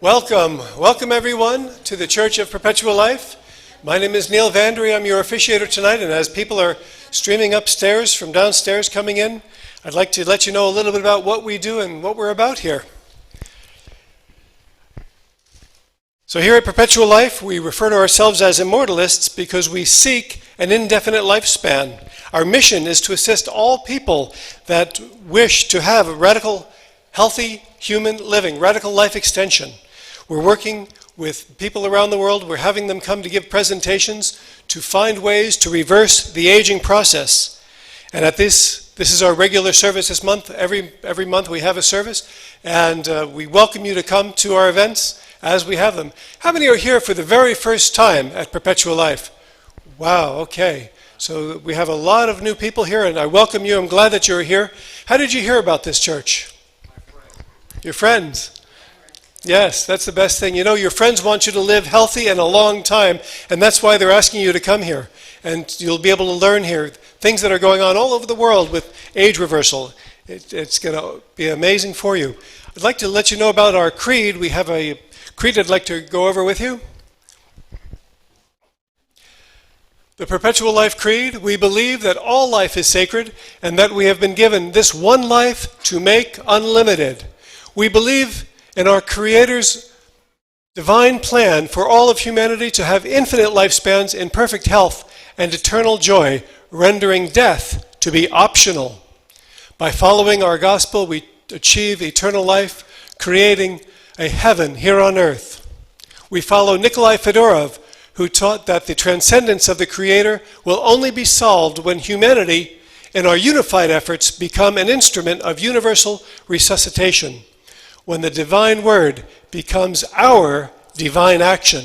Welcome everyone to the Church of Perpetual Life. My name is Neil Vandry. I'm your officiator tonight, and as people are streaming upstairs from downstairs coming in, I'd like to let you know a little bit about what we do and what we're about here. So here at Perpetual Life, we refer to ourselves as immortalists because we seek an indefinite lifespan. Our mission is to assist all people that wish to have a radical, healthy human living, radical life extension. We're working with people around the world. We're having them come to give presentations to find ways to reverse the aging process. And at this is our regular service this month. Every month we have a service, and we welcome you to come to our events as we have them. How many are here for the very first time at Perpetual Life? Wow, okay. So we have a lot of new people here, and I welcome you. I'm glad that you're here. How did you hear about this church? Your friends. Yes, that's the best thing. You know, your friends want you to live healthy and a long time, and that's why they're asking you to come here. And you'll be able to learn here things that are going on all over the world with age reversal. It's going to be amazing for you. I'd like to let you know about our creed. We have a creed I'd like to go over with you. The Perpetual Life Creed: we believe that all life is sacred and that we have been given this one life to make unlimited. We believe in our Creator's divine plan for all of humanity to have infinite lifespans in perfect health and eternal joy, rendering death to be optional. By following our gospel, we achieve eternal life, creating a heaven here on earth. We follow Nikolai Fedorov, who taught that the transcendence of the Creator will only be solved when humanity, in our unified efforts, become an instrument of universal resuscitation, when the divine word becomes our divine action.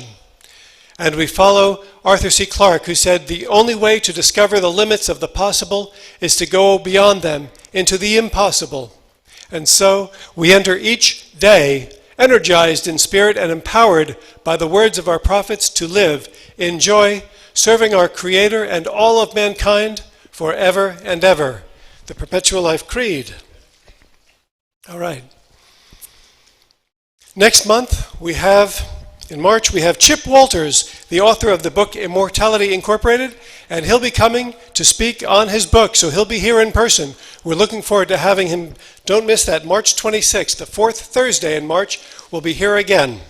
And we follow Arthur C. Clarke, who said the only way to discover the limits of the possible is to go beyond them into the impossible. And so we enter each day energized in spirit and empowered by the words of our prophets to live in joy, serving our Creator and all of mankind forever and ever. The Perpetual Life Creed. All right. Next month, in March, we have Chip Walters, the author of the book Immortality Incorporated, and he'll be coming to speak on his book, so he'll be here in person. We're looking forward to having him. Don't miss that, March 26th, the fourth Thursday in March, we'll be here again.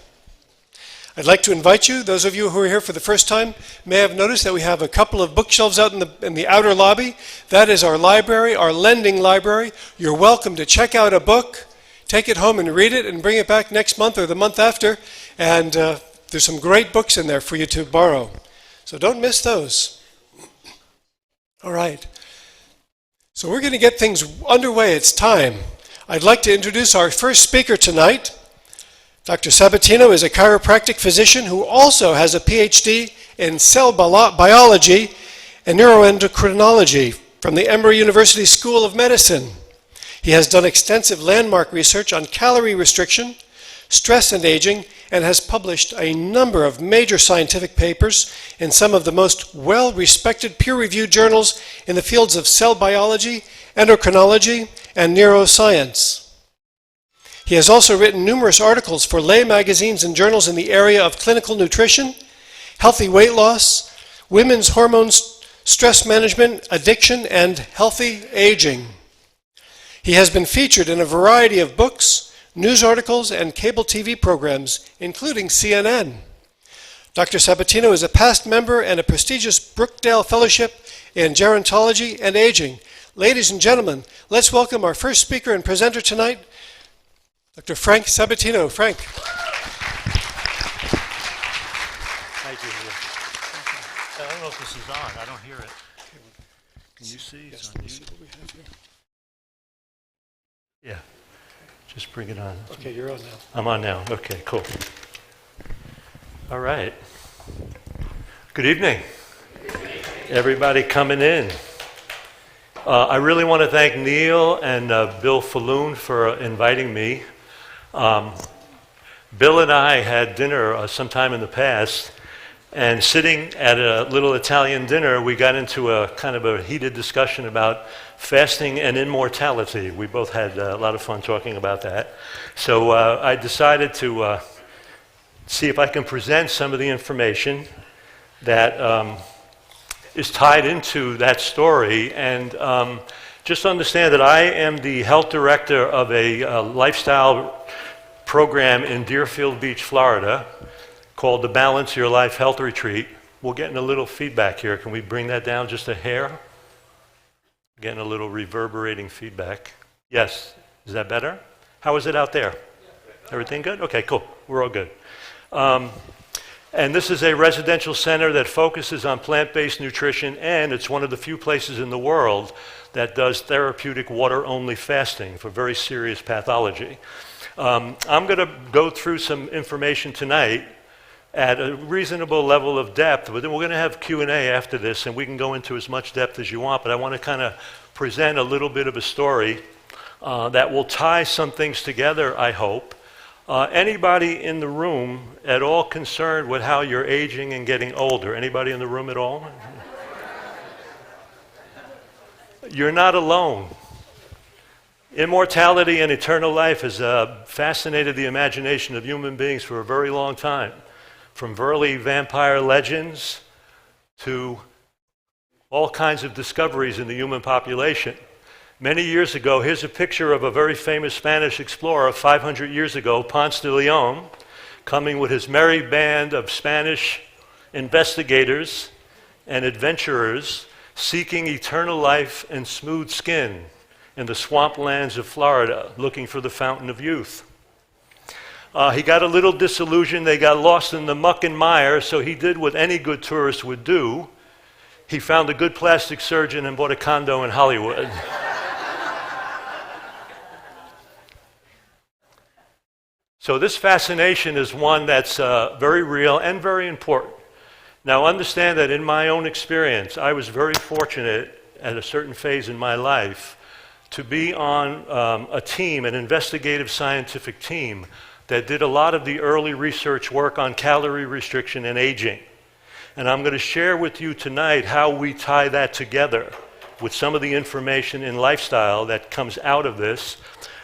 I'd like to invite you, those of you who are here for the first time may have noticed that we have a couple of bookshelves out in the outer lobby. That is our library, our lending library. You're welcome to check out a book, take it home and read it, and bring it back next month or the month after. And there's some great books in there for you to borrow. So don't miss those. All right. So we're going to get things underway. It's time. I'd like to introduce our first speaker tonight. Dr. Sabatino is a chiropractic physician who also has a PhD in cell biology and neuroendocrinology from the Emory University School of Medicine. He has done extensive landmark research on calorie restriction, stress and aging, and has published a number of major scientific papers in some of the most well-respected peer-reviewed journals in the fields of cell biology, endocrinology, and neuroscience. He has also written numerous articles for lay magazines and journals in the area of clinical nutrition, healthy weight loss, women's hormones, stress management, addiction, and healthy aging. He has been featured in a variety of books, news articles, and cable TV programs, including CNN. Dr. Sabatino is a past member and a prestigious Brookdale Fellowship in Gerontology and Aging. Ladies and gentlemen, let's welcome our first speaker and presenter tonight, Dr. Frank Sabatino. Frank. Thank you. I don't know if this is on. I don't hear it. Can you see? Yes, let me see what we have here. Yeah. Just bring it on. Okay, you're on now. I'm on now. Okay, cool. All right. Good evening. Everybody coming in. I really want to thank Neil and Bill Falloon for inviting me. Bill and I had dinner sometime in the past, and sitting at a little Italian dinner, we got into a kind of a heated discussion about fasting and immortality. We both had a lot of fun talking about that. So I decided to see if I can present some of the information that is tied into that story. And just understand that I am the health director of a lifestyle program in Deerfield Beach, Florida, called the Balance Your Life Health Retreat. We're getting a little feedback here. Can we bring that down just a hair? Getting a little reverberating feedback. Yes, is that better? How is it out there? Everything good? Okay, cool. We're all good. And this is a residential center that focuses on plant-based nutrition, and it's one of the few places in the world that does therapeutic water-only fasting for very serious pathology. I'm going to go through some information tonight at a reasonable level of depth, but then we're going to have Q&A after this, and we can go into as much depth as you want, but I want to kind of present a little bit of a story that will tie some things together, I hope. Anybody in the room at all concerned with how you're aging and getting older? Anybody in the room at all? You're not alone. Immortality and eternal life has fascinated the imagination of human beings for a very long time. From early vampire legends to all kinds of discoveries in the human population. Many years ago, here's a picture of a very famous Spanish explorer 500 years ago, Ponce de Leon, coming with his merry band of Spanish investigators and adventurers seeking eternal life and smooth skin in the swamplands of Florida, looking for the fountain of youth. He got a little disillusioned. They got lost in the muck and mire, so he did what any good tourist would do. He found a good plastic surgeon and bought a condo in Hollywood. So this fascination is one that's very real and very important. Now understand that in my own experience, I was very fortunate at a certain phase in my life to be on a team, an investigative scientific team, that did a lot of the early research work on calorie restriction and aging. And I'm going to share with you tonight how we tie that together with some of the information in lifestyle that comes out of this.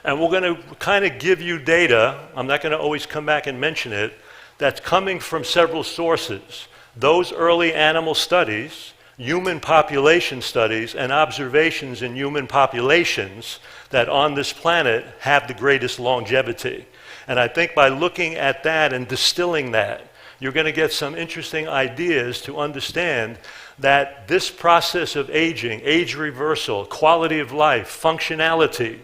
And we're going to kind of give you data, I'm not going to always come back and mention it, that's coming from several sources. Those early animal studies, human population studies, and observations in human populations that on this planet have the greatest longevity. And I think by looking at that and distilling that, you're going to get some interesting ideas to understand that this process of aging, age reversal, quality of life, functionality,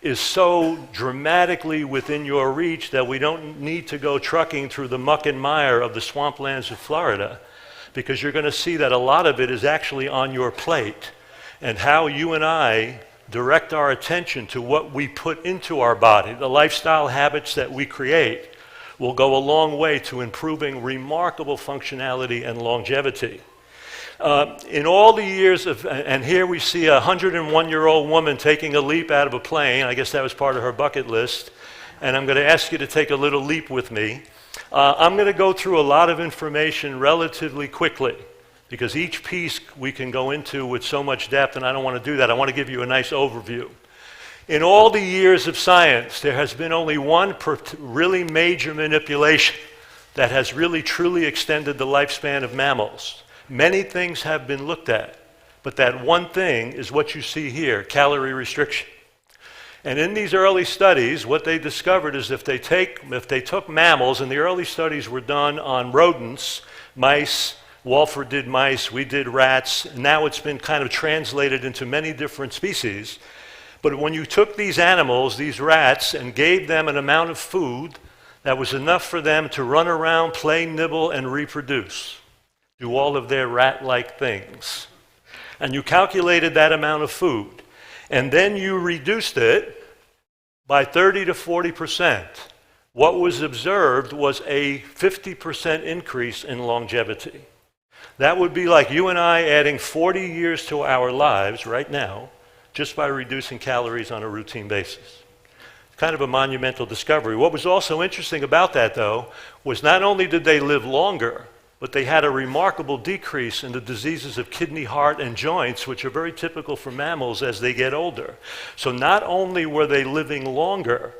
is so dramatically within your reach that we don't need to go trucking through the muck and mire of the swamplands of Florida, because you're going to see that a lot of it is actually on your plate, and how you and I direct our attention to what we put into our body, the lifestyle habits that we create, will go a long way to improving remarkable functionality and longevity. In all the years of, and here we see a 101-year-old woman taking a leap out of a plane. I guess that was part of her bucket list. And I'm going to ask you to take a little leap with me. I'm going to go through a lot of information relatively quickly, because each piece we can go into with so much depth, and I don't want to do that. I want to give you a nice overview. In all the years of science, there has been only one really major manipulation that has really truly extended the lifespan of mammals. Many things have been looked at, but that one thing is what you see here, calorie restriction. And in these early studies, what they discovered is if they took mammals, and the early studies were done on rodents, mice, Walford did mice, we did rats, and now it's been kind of translated into many different species. But when you took these animals, these rats, and gave them an amount of food that was enough for them to run around, play, nibble, and reproduce, do all of their rat-like things, and you calculated that amount of food, and then you reduced it by 30 to 40%, what was observed was a 50% increase in longevity. That would be like you and I adding 40 years to our lives right now just by reducing calories on a routine basis. It's kind of a monumental discovery. What was also interesting about that, though, was not only did they live longer, but they had a remarkable decrease in the diseases of kidney, heart, and joints, which are very typical for mammals as they get older. So not only were they living longer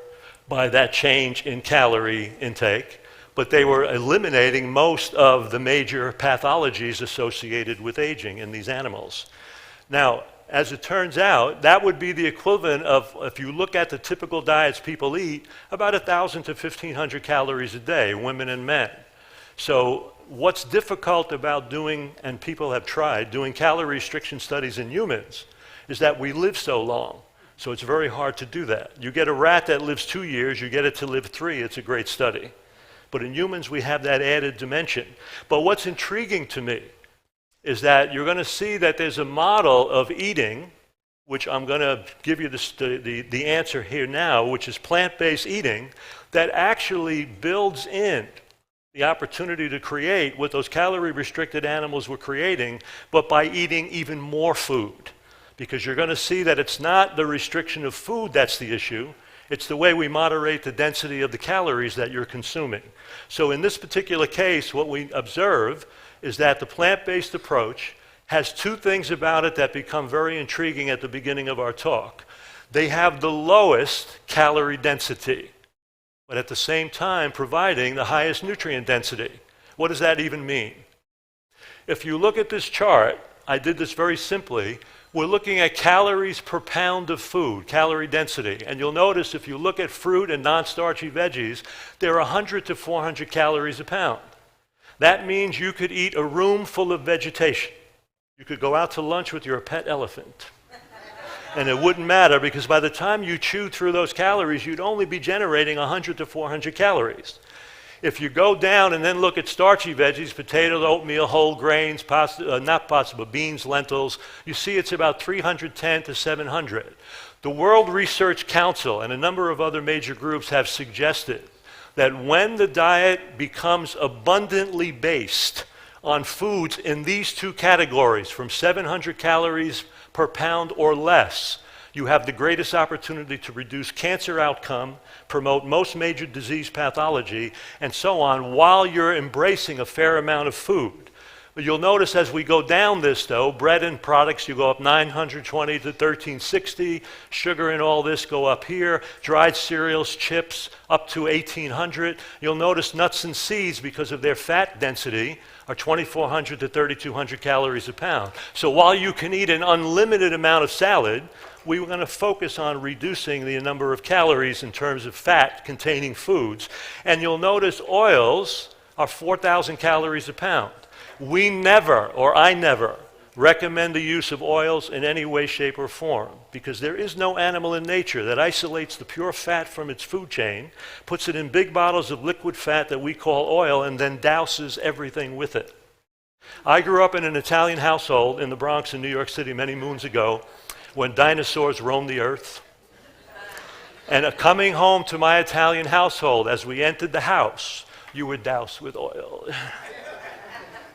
by that change in calorie intake, but they were eliminating most of the major pathologies associated with aging in these animals. Now, as it turns out, that would be the equivalent of, if you look at the typical diets people eat, about 1,000 to 1,500 calories a day, women and men. So what's difficult about doing, and people have tried, doing calorie restriction studies in humans, is that we live so long. So it's very hard to do that. You get a rat that lives 2 years, you get it to live 3, it's a great study. But in humans, we have that added dimension. But what's intriguing to me is that you're going to see that there's a model of eating, which I'm going to give you the answer here now, which is plant-based eating, that actually builds in the opportunity to create what those calorie-restricted animals were creating, but by eating even more food. Because you're going to see that it's not the restriction of food that's the issue, it's the way we moderate the density of the calories that you're consuming. So in this particular case, what we observe is that the plant-based approach has 2 things about it that become very intriguing at the beginning of our talk. They have the lowest calorie density, but at the same time providing the highest nutrient density. What does that even mean? If you look at this chart, I did this very simply, we're looking at calories per pound of food, calorie density. And you'll notice if you look at fruit and non-starchy veggies, they're 100 to 400 calories a pound. That means you could eat a room full of vegetation. You could go out to lunch with your pet elephant. And it wouldn't matter because by the time you chew through those calories, you'd only be generating 100 to 400 calories. If you go down and then look at starchy veggies, potatoes, oatmeal, whole grains, beans, lentils, you see it's about 310 to 700. The World Research Council and a number of other major groups have suggested that when the diet becomes abundantly based on foods in these 2 categories, from 700 calories per pound or less, you have the greatest opportunity to reduce cancer outcome, promote most major disease pathology, and so on, while you're embracing a fair amount of food. But you'll notice as we go down this, though, bread and products, you go up 920 to 1360, sugar and all this go up here, dried cereals, chips, up to 1800. You'll notice nuts and seeds, because of their fat density, are 2400 to 3200 calories a pound. So while you can eat an unlimited amount of salad, we were going to focus on reducing the number of calories in terms of fat-containing foods. And you'll notice oils are 4,000 calories a pound. We never, or I never, recommend the use of oils in any way, shape, or form, because there is no animal in nature that isolates the pure fat from its food chain, puts it in big bottles of liquid fat that we call oil, and then douses everything with it. I grew up in an Italian household in the Bronx in New York City many moons ago, when dinosaurs roamed the earth. And coming home to my Italian household, as we entered the house, you were doused with oil.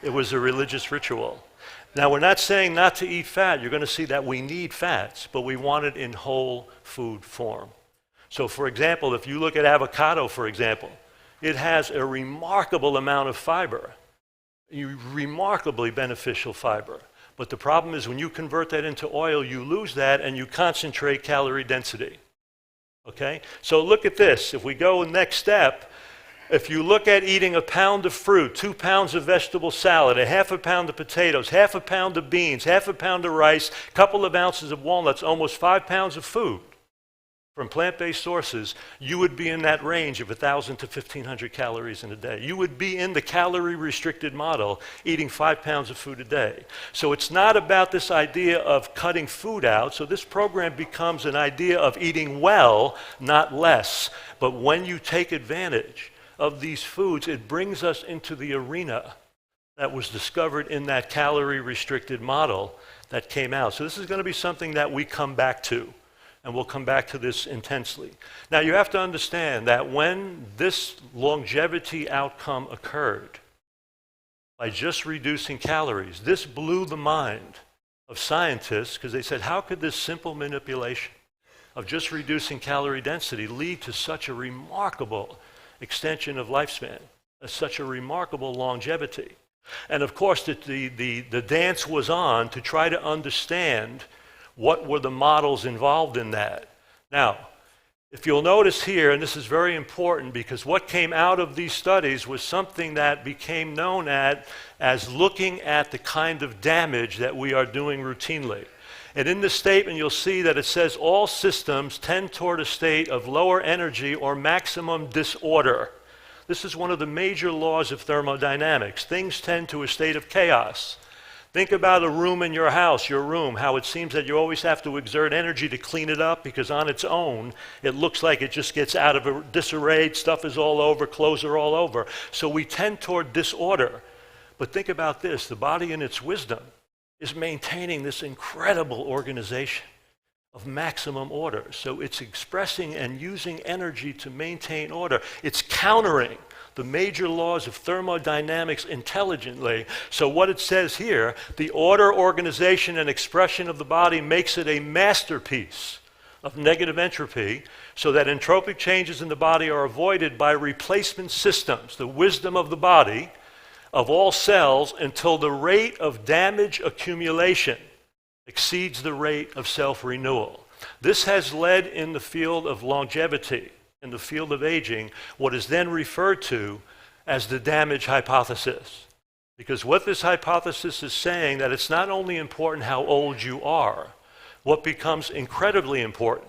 It was a religious ritual. Now, we're not saying not to eat fat. You're going to see that we need fats, but we want it in whole food form. So, for example, if you look at avocado, for example, it has a remarkable amount of fiber, remarkably beneficial fiber. But the problem is when you convert that into oil, you lose that and you concentrate calorie density. Okay? So look at this. If we go next step, if you look at eating a pound of fruit, 2 pounds of vegetable salad, a half a pound of potatoes, half a pound of beans, half a pound of rice, a couple of ounces of walnuts, almost 5 pounds of food from plant-based sources, you would be in that range of 1,000 to 1,500 calories in a day. You would be in the calorie-restricted model, eating 5 pounds of food a day. So it's not about this idea of cutting food out. So this program becomes an idea of eating well, not less. But when you take advantage of these foods, it brings us into the arena that was discovered in that calorie-restricted model that came out. So this is going to be something that we come back to, and we'll come back to this intensely. Now, you have to understand that when this longevity outcome occurred, by just reducing calories, this blew the mind of scientists, because they said, how could this simple manipulation of just reducing calorie density lead to such a remarkable extension of lifespan, such a remarkable longevity? And of course, the dance was on to try to understand what were the models involved in that. Now, if you'll notice here, and this is very important because what came out of these studies was something that became known as looking at the kind of damage that we are doing routinely. And in this statement, you'll see that it says all systems tend toward a state of lower energy or maximum disorder. This is one of the major laws of thermodynamics. Things tend to a state of chaos. Think about a room in your house, your room, how it seems that you always have to exert energy to clean it up because on its own, it looks like it just gets out of disarray, stuff is all over, clothes are all over. So we tend toward disorder. But think about this, the body in its wisdom is maintaining this incredible organization of maximum order. So it's expressing and using energy to maintain order. It's countering the major laws of thermodynamics intelligently. So what it says here, the order, organization, and expression of the body makes it a masterpiece of negative entropy, so that entropic changes in the body are avoided by replacement systems, the wisdom of the body, of all cells, until the rate of damage accumulation exceeds the rate of self-renewal. This has led in the field of longevity, in the field of aging, what is then referred to as the damage hypothesis. Because what this hypothesis is saying, that it's not only important how old you are, what becomes incredibly important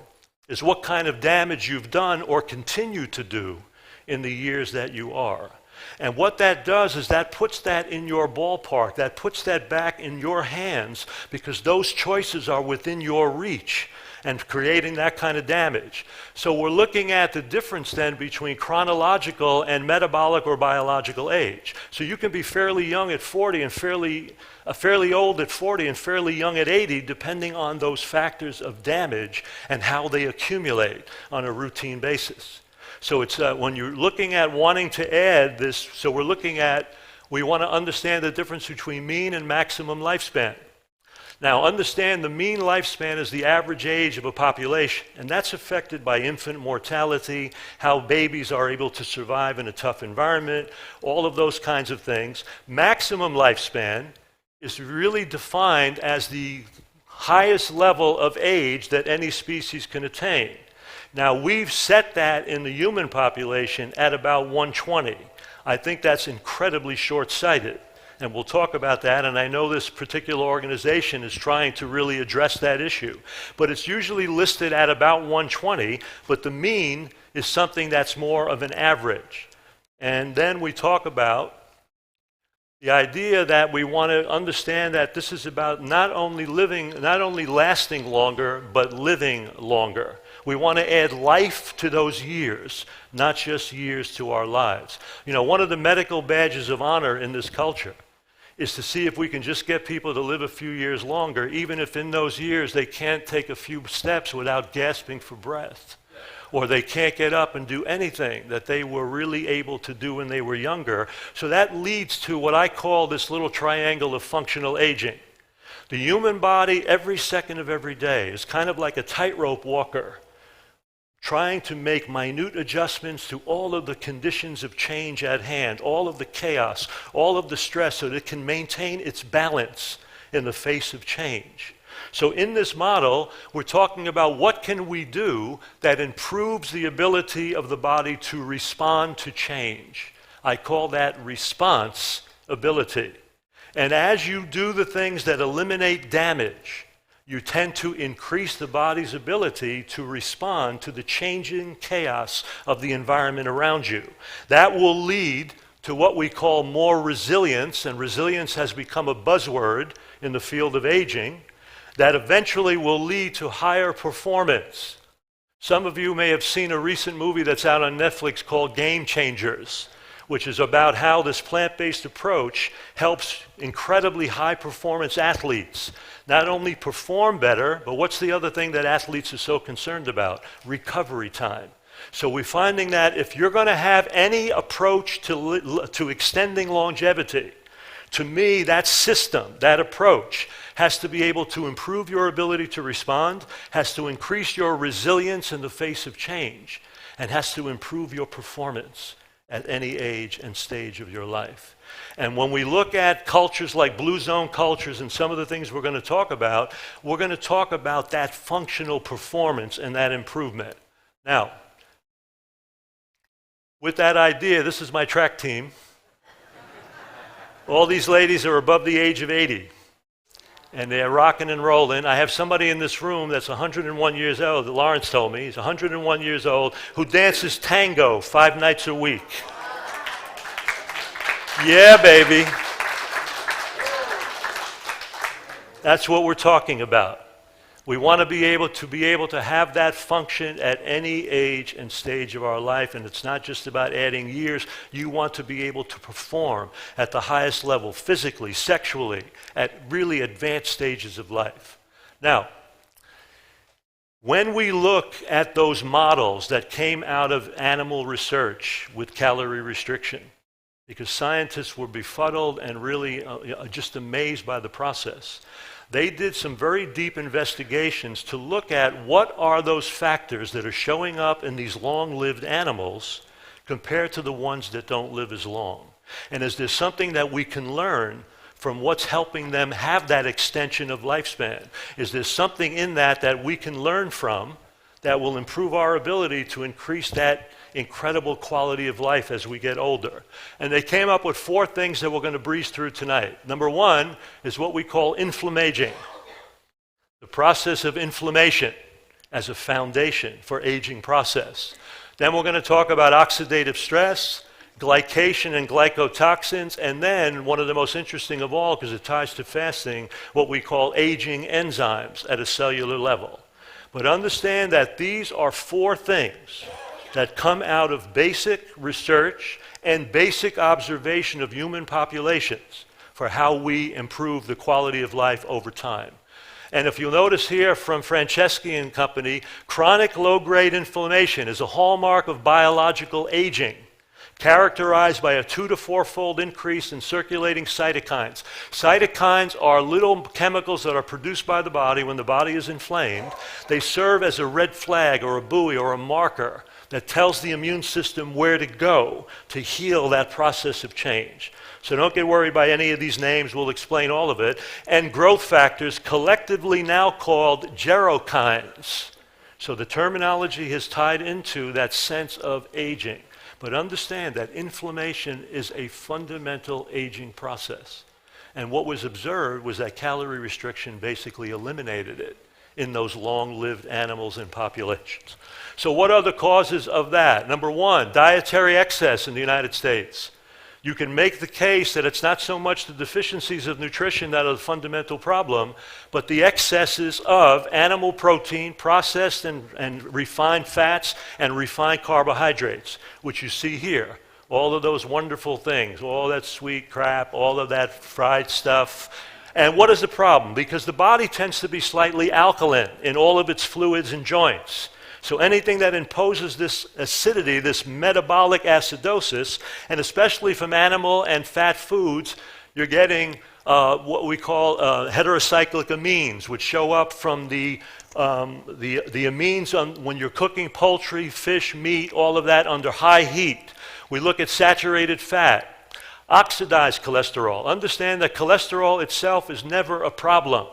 is what kind of damage you've done or continue to do in the years that you are. And what that does is that puts that in your ballpark, that puts that back in your hands, because those choices are within your reach and creating that kind of damage. So we're looking at the difference then between chronological and metabolic or biological age. So you can be fairly young at 40 and fairly old at 40 and fairly young at 80, depending on those factors of damage and how they accumulate on a routine basis. So it's when you're looking at wanting to add this, so we want to understand the difference between mean and maximum lifespan. Now, understand the mean lifespan is the average age of a population, and that's affected by infant mortality, how babies are able to survive in a tough environment, all of those kinds of things. Maximum lifespan is really defined as the highest level of age that any species can attain. Now, we've set that in the human population at about 120. I think that's incredibly short-sighted. And we'll talk about that, and I know this particular organization is trying to really address that issue. But it's usually listed at about 120, but the mean is something that's more of an average. And then we talk about the idea that we want to understand that this is about not only lasting longer, but living longer. We want to add life to those years, not just years to our lives. You know, one of the medical badges of honor in this culture is to see if we can just get people to live a few years longer, even if in those years they can't take a few steps without gasping for breath, or they can't get up and do anything that they were really able to do when they were younger. So that leads to what I call this little triangle of functional aging. The human body, every second of every day, is kind of like a tightrope walker, trying to make minute adjustments to all of the conditions of change at hand, all of the chaos, all of the stress, so that it can maintain its balance in the face of change. So in this model, we're talking about what can we do that improves the ability of the body to respond to change. I call that response ability. And as you do the things that eliminate damage, you tend to increase the body's ability to respond to the changing chaos of the environment around you. That will lead to what we call more resilience, and resilience has become a buzzword in the field of aging, that eventually will lead to higher performance. Some of you may have seen a recent movie that's out on Netflix called Game Changers, which is about how this plant-based approach helps incredibly high-performance athletes not only perform better, but what's the other thing that athletes are so concerned about? Recovery time. So we're finding that if you're going to have any approach to extending longevity, to me, that system, that approach, has to be able to improve your ability to respond, has to increase your resilience in the face of change, and has to improve your performance at any age and stage of your life. And when we look at cultures like blue zone cultures and some of the things we're going to talk about that functional performance and that improvement. Now, with that idea, this is my track team. All these ladies are above the age of 80, and they're rocking and rolling. I have somebody in this room that's 101 years old, that Lawrence told me, he's 101 years old, who dances tango 5 nights a week. Yeah, baby. That's what we're talking about. We want to be able to have that function at any age and stage of our life, and it's not just about adding years. You want to be able to perform at the highest level, physically, sexually, at really advanced stages of life. Now, when we look at those models that came out of animal research with calorie restriction, because scientists were befuddled and really just amazed by the process, they did some very deep investigations to look at what are those factors that are showing up in these long-lived animals compared to the ones that don't live as long. And is there something that we can learn from what's helping them have that extension of lifespan? Is there something in that we can learn from that will improve our ability to increase that incredible quality of life as we get older? And they came up with 4 things that we're going to breeze through tonight. Number 1 is what we call inflammaging, the process of inflammation as a foundation for aging process. Then we're going to talk about oxidative stress, glycation and glycotoxins, and then one of the most interesting of all, because it ties to fasting, what we call aging enzymes at a cellular level. But understand that these are 4 things that come out of basic research and basic observation of human populations for how we improve the quality of life over time. And if you'll notice here from Franceschi and company, chronic low-grade inflammation is a hallmark of biological aging, characterized by a 2 to 4-fold increase in circulating cytokines. Cytokines are little chemicals that are produced by the body when the body is inflamed. They serve as a red flag or a buoy or a marker that tells the immune system where to go to heal that process of change. So don't get worried by any of these names, we'll explain all of it. And growth factors, collectively now called gerokines. So the terminology is tied into that sense of aging. But understand that inflammation is a fundamental aging process. And what was observed was that calorie restriction basically eliminated it in those long-lived animals and populations. So what are the causes of that? Number 1, dietary excess in the United States. You can make the case that it's not so much the deficiencies of nutrition that are the fundamental problem, but the excesses of animal protein, processed and refined fats, and refined carbohydrates, which you see here. All of those wonderful things, all that sweet crap, all of that fried stuff. And what is the problem? Because the body tends to be slightly alkaline in all of its fluids and joints. So anything that imposes this acidity, this metabolic acidosis, and especially from animal and fat foods, you're getting what we call heterocyclic amines, which show up from the amines when you're cooking poultry, fish, meat, all of that under high heat. We look at saturated fat. Oxidized cholesterol. Understand that cholesterol itself is never a problem.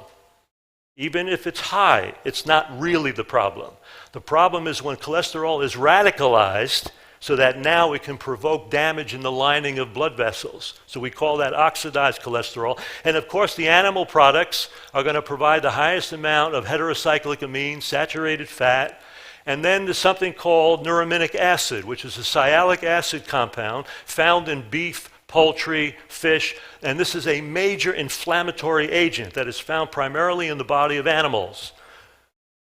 Even if it's high, it's not really the problem. The problem is when cholesterol is radicalized so that now it can provoke damage in the lining of blood vessels. So we call that oxidized cholesterol. And of course, the animal products are going to provide the highest amount of heterocyclic amines, saturated fat. And then there's something called neurominic acid, which is a sialic acid compound found in beef, poultry, fish, and this is a major inflammatory agent that is found primarily in the body of animals.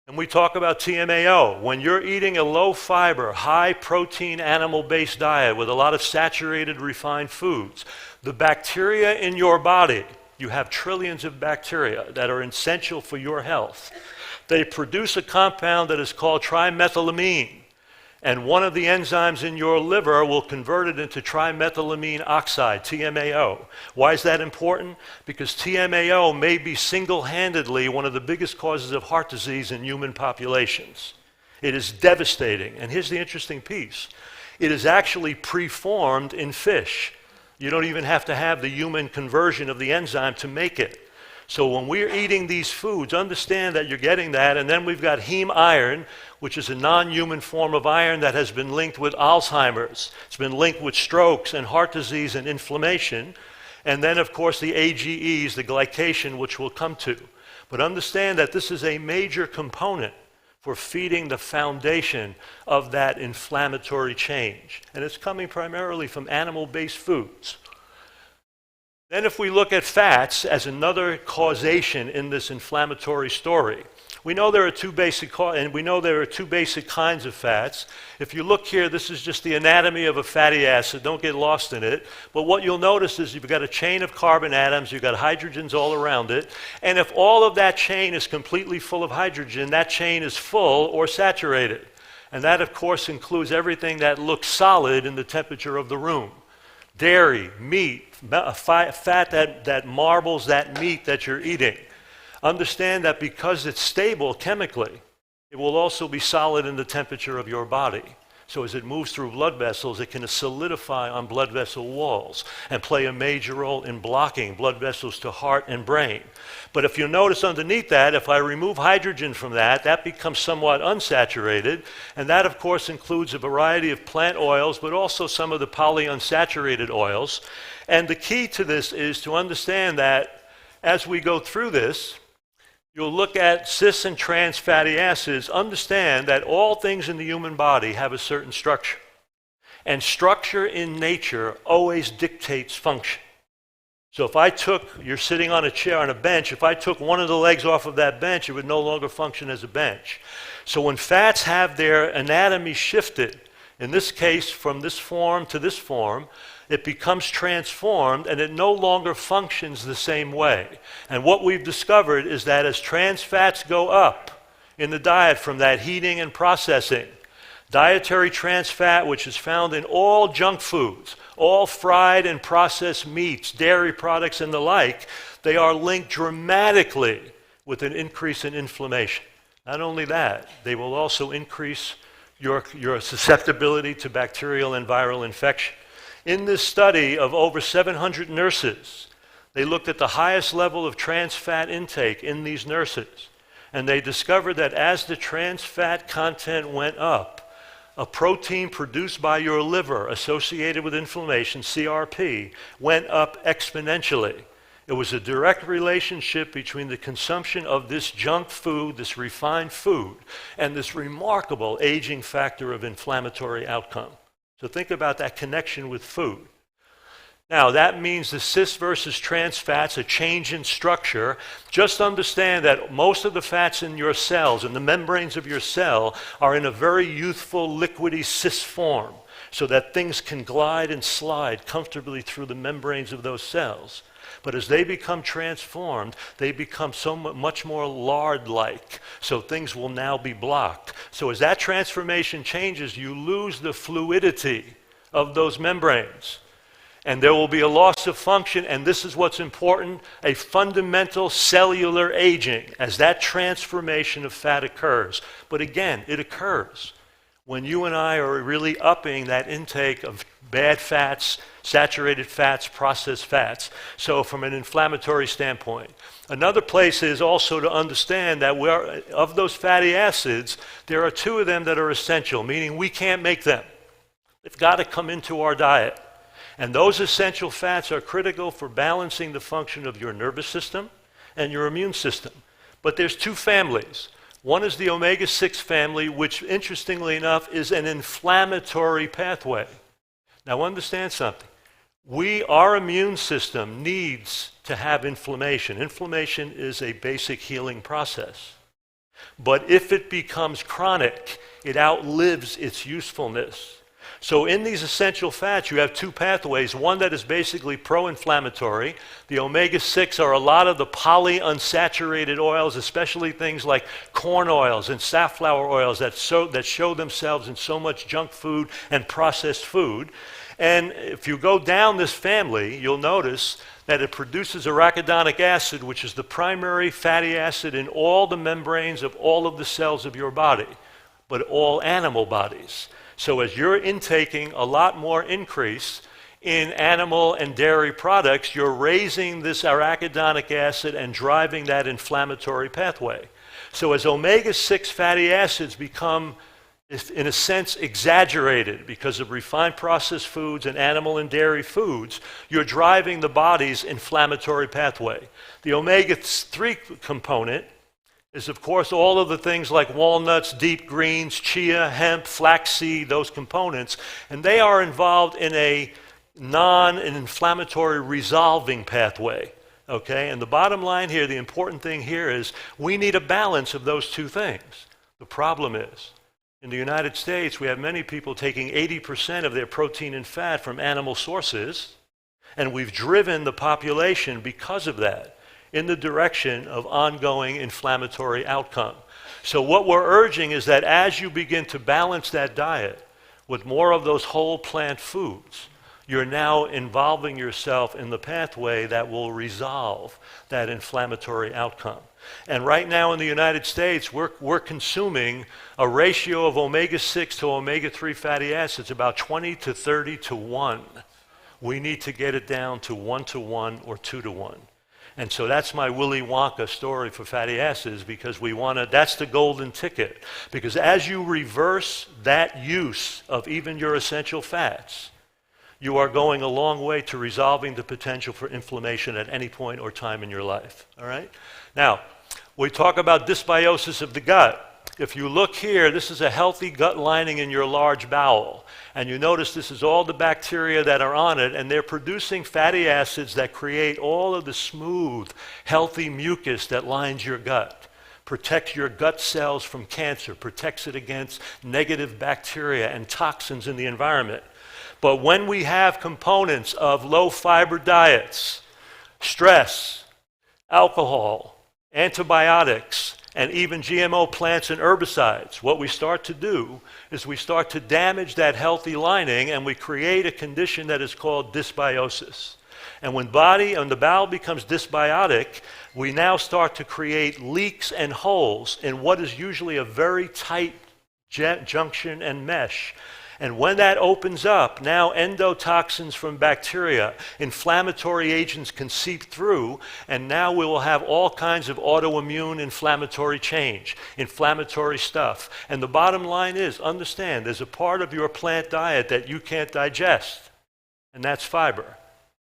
And we talk about TMAO. When you're eating a low-fiber, high-protein, animal-based diet with a lot of saturated, refined foods, the bacteria in your body, you have trillions of bacteria that are essential for your health. They produce a compound that is called trimethylamine. And one of the enzymes in your liver will convert it into trimethylamine oxide, TMAO. Why is that important? Because TMAO may be single-handedly one of the biggest causes of heart disease in human populations. It is devastating. And here's the interesting piece. It is actually preformed in fish. You don't even have to have the human conversion of the enzyme to make it. So when we're eating these foods, understand that you're getting that. And then we've got heme iron, which is a non-human form of iron that has been linked with Alzheimer's. It's been linked with strokes and heart disease and inflammation. And then, of course, the AGEs, the glycation, which we'll come to. But understand that this is a major component for feeding the foundation of that inflammatory change. And it's coming primarily from animal-based foods. Then if we look at fats as another causation in this inflammatory story, we know there are two basic kinds of fats. If you look here, this is just the anatomy of a fatty acid. Don't get lost in it. But what you'll notice is you've got a chain of carbon atoms, you've got hydrogens all around it, and if all of that chain is completely full of hydrogen, that chain is full or saturated. And that, of course, includes everything that looks solid in the temperature of the room. Dairy, meat, fat that marbles that meat that you're eating. Understand that because it's stable chemically, it will also be solid in the temperature of your body. So as it moves through blood vessels, it can solidify on blood vessel walls and play a major role in blocking blood vessels to heart and brain. But if you notice underneath that, if I remove hydrogen from that, that becomes somewhat unsaturated. And that, of course, includes a variety of plant oils, but also some of the polyunsaturated oils. And the key to this is to understand that as we go through this, you'll look at cis and trans fatty acids, understand that all things in the human body have a certain structure. And structure in nature always dictates function. So if you're sitting on a chair, on a bench, if I took one of the legs off of that bench, it would no longer function as a bench. So when fats have their anatomy shifted, in this case from this form to this form, it becomes transformed and it no longer functions the same way. And what we've discovered is that as trans fats go up in the diet from that heating and processing, dietary trans fat, which is found in all junk foods, all fried and processed meats, dairy products and the like, they are linked dramatically with an increase in inflammation. Not only that, they will also increase your susceptibility to bacterial and viral infection. In this study of over 700 nurses, they looked at the highest level of trans fat intake in these nurses, and they discovered that as the trans fat content went up, a protein produced by your liver associated with inflammation, CRP, went up exponentially. It was a direct relationship between the consumption of this junk food, this refined food, and this remarkable aging factor of inflammatory outcome. So think about that connection with food. Now, that means the cis versus trans fats, a change in structure. Just understand that most of the fats in your cells, in the membranes of your cell, are in a very youthful, liquidy cis form, so that things can glide and slide comfortably through the membranes of those cells. But as they become transformed, they become so much more lard-like, so things will now be blocked. So as that transformation changes, you lose the fluidity of those membranes. And there will be a loss of function, and this is what's important, a fundamental cellular aging as that transformation of fat occurs. But again, it occurs when you and I are really upping that intake of bad fats, saturated fats, processed fats. So from an inflammatory standpoint. Another place is also to understand that of those fatty acids, there are two of them that are essential, meaning we can't make them. They've got to come into our diet. And those essential fats are critical for balancing the function of your nervous system and your immune system. But there's two families. One is the omega-6 family, which interestingly enough is an inflammatory pathway. Now understand something. Our immune system needs to have inflammation. Inflammation is a basic healing process. But if it becomes chronic, it outlives its usefulness. So in these essential fats, you have two pathways, one that is basically pro-inflammatory. The omega-6 are a lot of the polyunsaturated oils, especially things like corn oils and safflower oils that show themselves in so much junk food and processed food. And if you go down this family, you'll notice that it produces arachidonic acid, which is the primary fatty acid in all the membranes of all of the cells of your body, but all animal bodies. So as you're intaking a lot more increase in animal and dairy products, you're raising this arachidonic acid and driving that inflammatory pathway. So as omega-6 fatty acids become, in a sense, exaggerated because of refined processed foods and animal and dairy foods, you're driving the body's inflammatory pathway. The omega-3 component is, of course, all of the things like walnuts, deep greens, chia, hemp, flaxseed, those components, and they are involved in a non-inflammatory resolving pathway. Okay, and the bottom line here, the important thing here is we need a balance of those two things. The problem is, in the United States, we have many people taking 80% of their protein and fat from animal sources, and we've driven the population because of that in the direction of ongoing inflammatory outcome. So what we're urging is that as you begin to balance that diet with more of those whole plant foods, you're now involving yourself in the pathway that will resolve that inflammatory outcome. And right now in the United States, we're consuming a ratio of omega-6 to omega-3 fatty acids about 20 to 30 to 1. We need to get it down to 1 to 1 or 2 to 1. And so that's my Willy Wonka story for fatty acids, because that's the golden ticket. Because as you reverse that use of even your essential fats, you are going a long way to resolving the potential for inflammation at any point or time in your life, all right? Now, we talk about dysbiosis of the gut. If you look here, this is a healthy gut lining in your large bowel. And you notice this is all the bacteria that are on it, and they're producing fatty acids that create all of the smooth, healthy mucus that lines your gut, protects your gut cells from cancer, protects it against negative bacteria and toxins in the environment. But when we have components of low-fiber diets, stress, alcohol, antibiotics, and even GMO plants and herbicides, what we start to do is we start to damage that healthy lining, and we create a condition that is called dysbiosis. And when the bowel becomes dysbiotic, we now start to create leaks and holes in what is usually a very tight junction and mesh. And when that opens up, now endotoxins from bacteria, inflammatory agents can seep through, and now we will have all kinds of autoimmune inflammatory change, inflammatory stuff. And the bottom line is, understand, there's a part of your plant diet that you can't digest, and that's fiber.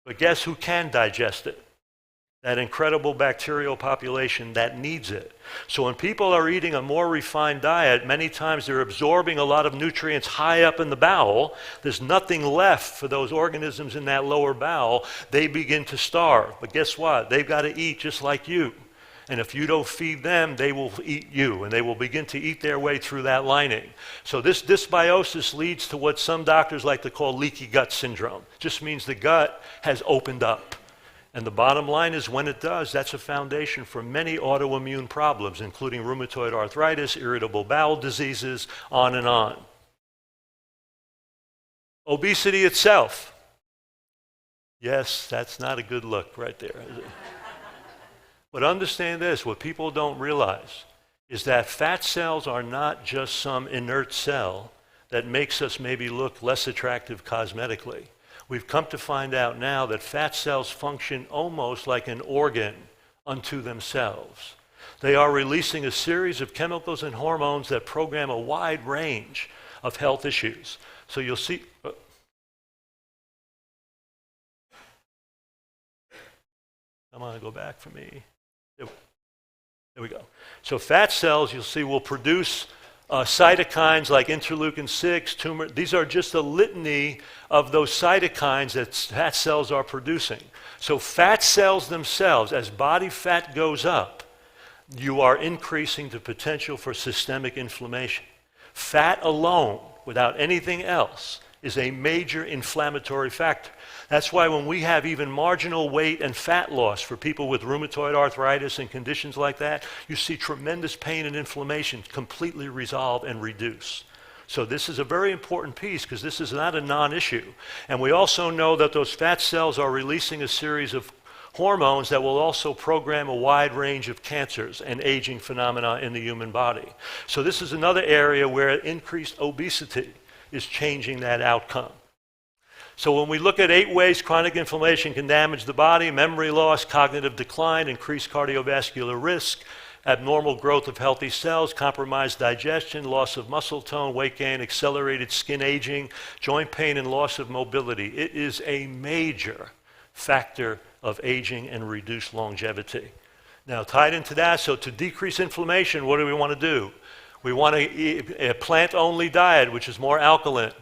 But guess who can digest it? That incredible bacterial population that needs it. So when people are eating a more refined diet, many times they're absorbing a lot of nutrients high up in the bowel. There's nothing left for those organisms in that lower bowel. They begin to starve. But guess what? They've got to eat just like you. And if you don't feed them, they will eat you, and they will begin to eat their way through that lining. So this dysbiosis leads to what some doctors like to call leaky gut syndrome. Just means the gut has opened up. And the bottom line is, when it does, that's a foundation for many autoimmune problems, including rheumatoid arthritis, irritable bowel diseases, on and on. Obesity itself. Yes, that's not a good look right there, is it? But understand this, what people don't realize is that fat cells are not just some inert cell that makes us maybe look less attractive cosmetically. We've come to find out now that fat cells function almost like an organ unto themselves. They are releasing a series of chemicals and hormones that program a wide range of health issues. So you'll see... Come on, go back for me. There we go. So fat cells, you'll see, will produce cytokines like interleukin-6, tumor. These are just a litany of those cytokines that fat cells are producing. So fat cells themselves, as body fat goes up, you are increasing the potential for systemic inflammation. Fat alone, without anything else, is a major inflammatory factor. That's why when we have even marginal weight and fat loss for people with rheumatoid arthritis and conditions like that, you see tremendous pain and inflammation completely resolve and reduce. So this is a very important piece, because this is not a non-issue. And we also know that those fat cells are releasing a series of hormones that will also program a wide range of cancers and aging phenomena in the human body. So this is another area where increased obesity is changing that outcome. So when we look at 8 ways chronic inflammation can damage the body: memory loss, cognitive decline, increased cardiovascular risk, abnormal growth of healthy cells, compromised digestion, loss of muscle tone, weight gain, accelerated skin aging, joint pain, and loss of mobility. It is a major factor of aging and reduced longevity. Now, tied into that, so to decrease inflammation, what do we want to do? We want to eat a plant-only diet, which is more alkaline.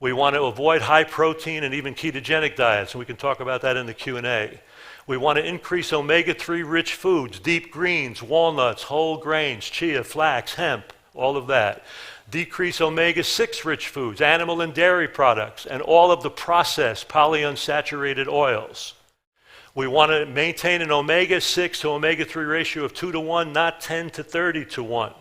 We want to avoid high protein and even ketogenic diets, and we can talk about that in the Q&A. We want to increase omega-3 rich foods: deep greens, walnuts, whole grains, chia, flax, hemp, all of that. Decrease omega-6 rich foods, animal and dairy products, and all of the processed polyunsaturated oils. We want to maintain an omega-6 to omega-3 ratio of 2 to 1, not 10 to 30 to 1.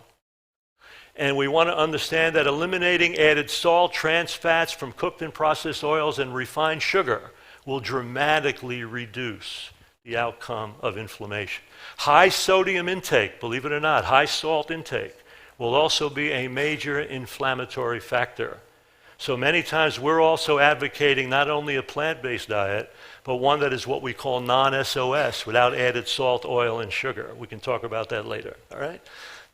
And we want to understand that eliminating added salt, trans fats from cooked and processed oils, and refined sugar will dramatically reduce the outcome of inflammation. High sodium intake, believe it or not, high salt intake will also be a major inflammatory factor. So many times we're also advocating not only a plant-based diet, but one that is what we call non-SOS, without added salt, oil, and sugar. We can talk about that later, all right?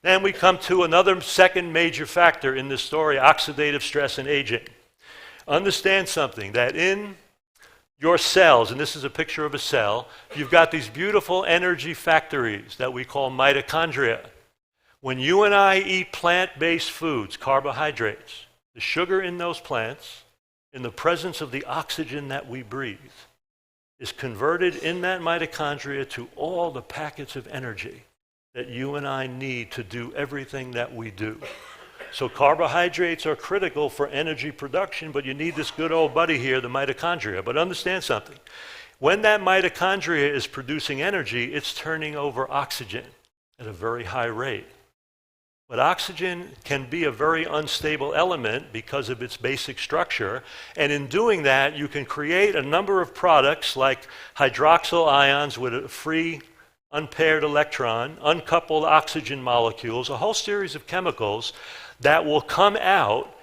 Then we come to another second major factor in this story: oxidative stress and aging. Understand something, that in your cells, and this is a picture of a cell, you've got these beautiful energy factories that we call mitochondria. When you and I eat plant-based foods, carbohydrates, the sugar in those plants, in the presence of the oxygen that we breathe, is converted in that mitochondria to all the packets of energy that you and I need to do everything that we do. So carbohydrates are critical for energy production, but you need this good old buddy here, the mitochondria. But understand something. When that mitochondria is producing energy, it's turning over oxygen at a very high rate. But oxygen can be a very unstable element because of its basic structure. And in doing that, you can create a number of products like hydroxyl ions with a free unpaired electron, uncoupled oxygen molecules, a whole series of chemicals that will come out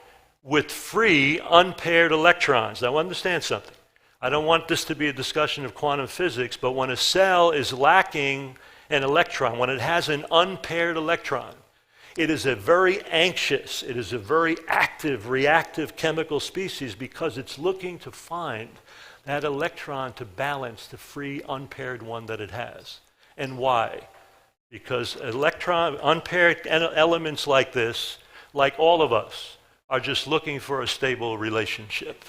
with free unpaired electrons. Now understand something. I don't want this to be a discussion of quantum physics, but when a cell is lacking an electron, when it has an unpaired electron, it is a very anxious, it is a very active, reactive chemical species because it's looking to find that electron to balance the free unpaired one that it has. And why? Because unpaired elements like this, like all of us, are just looking for a stable relationship.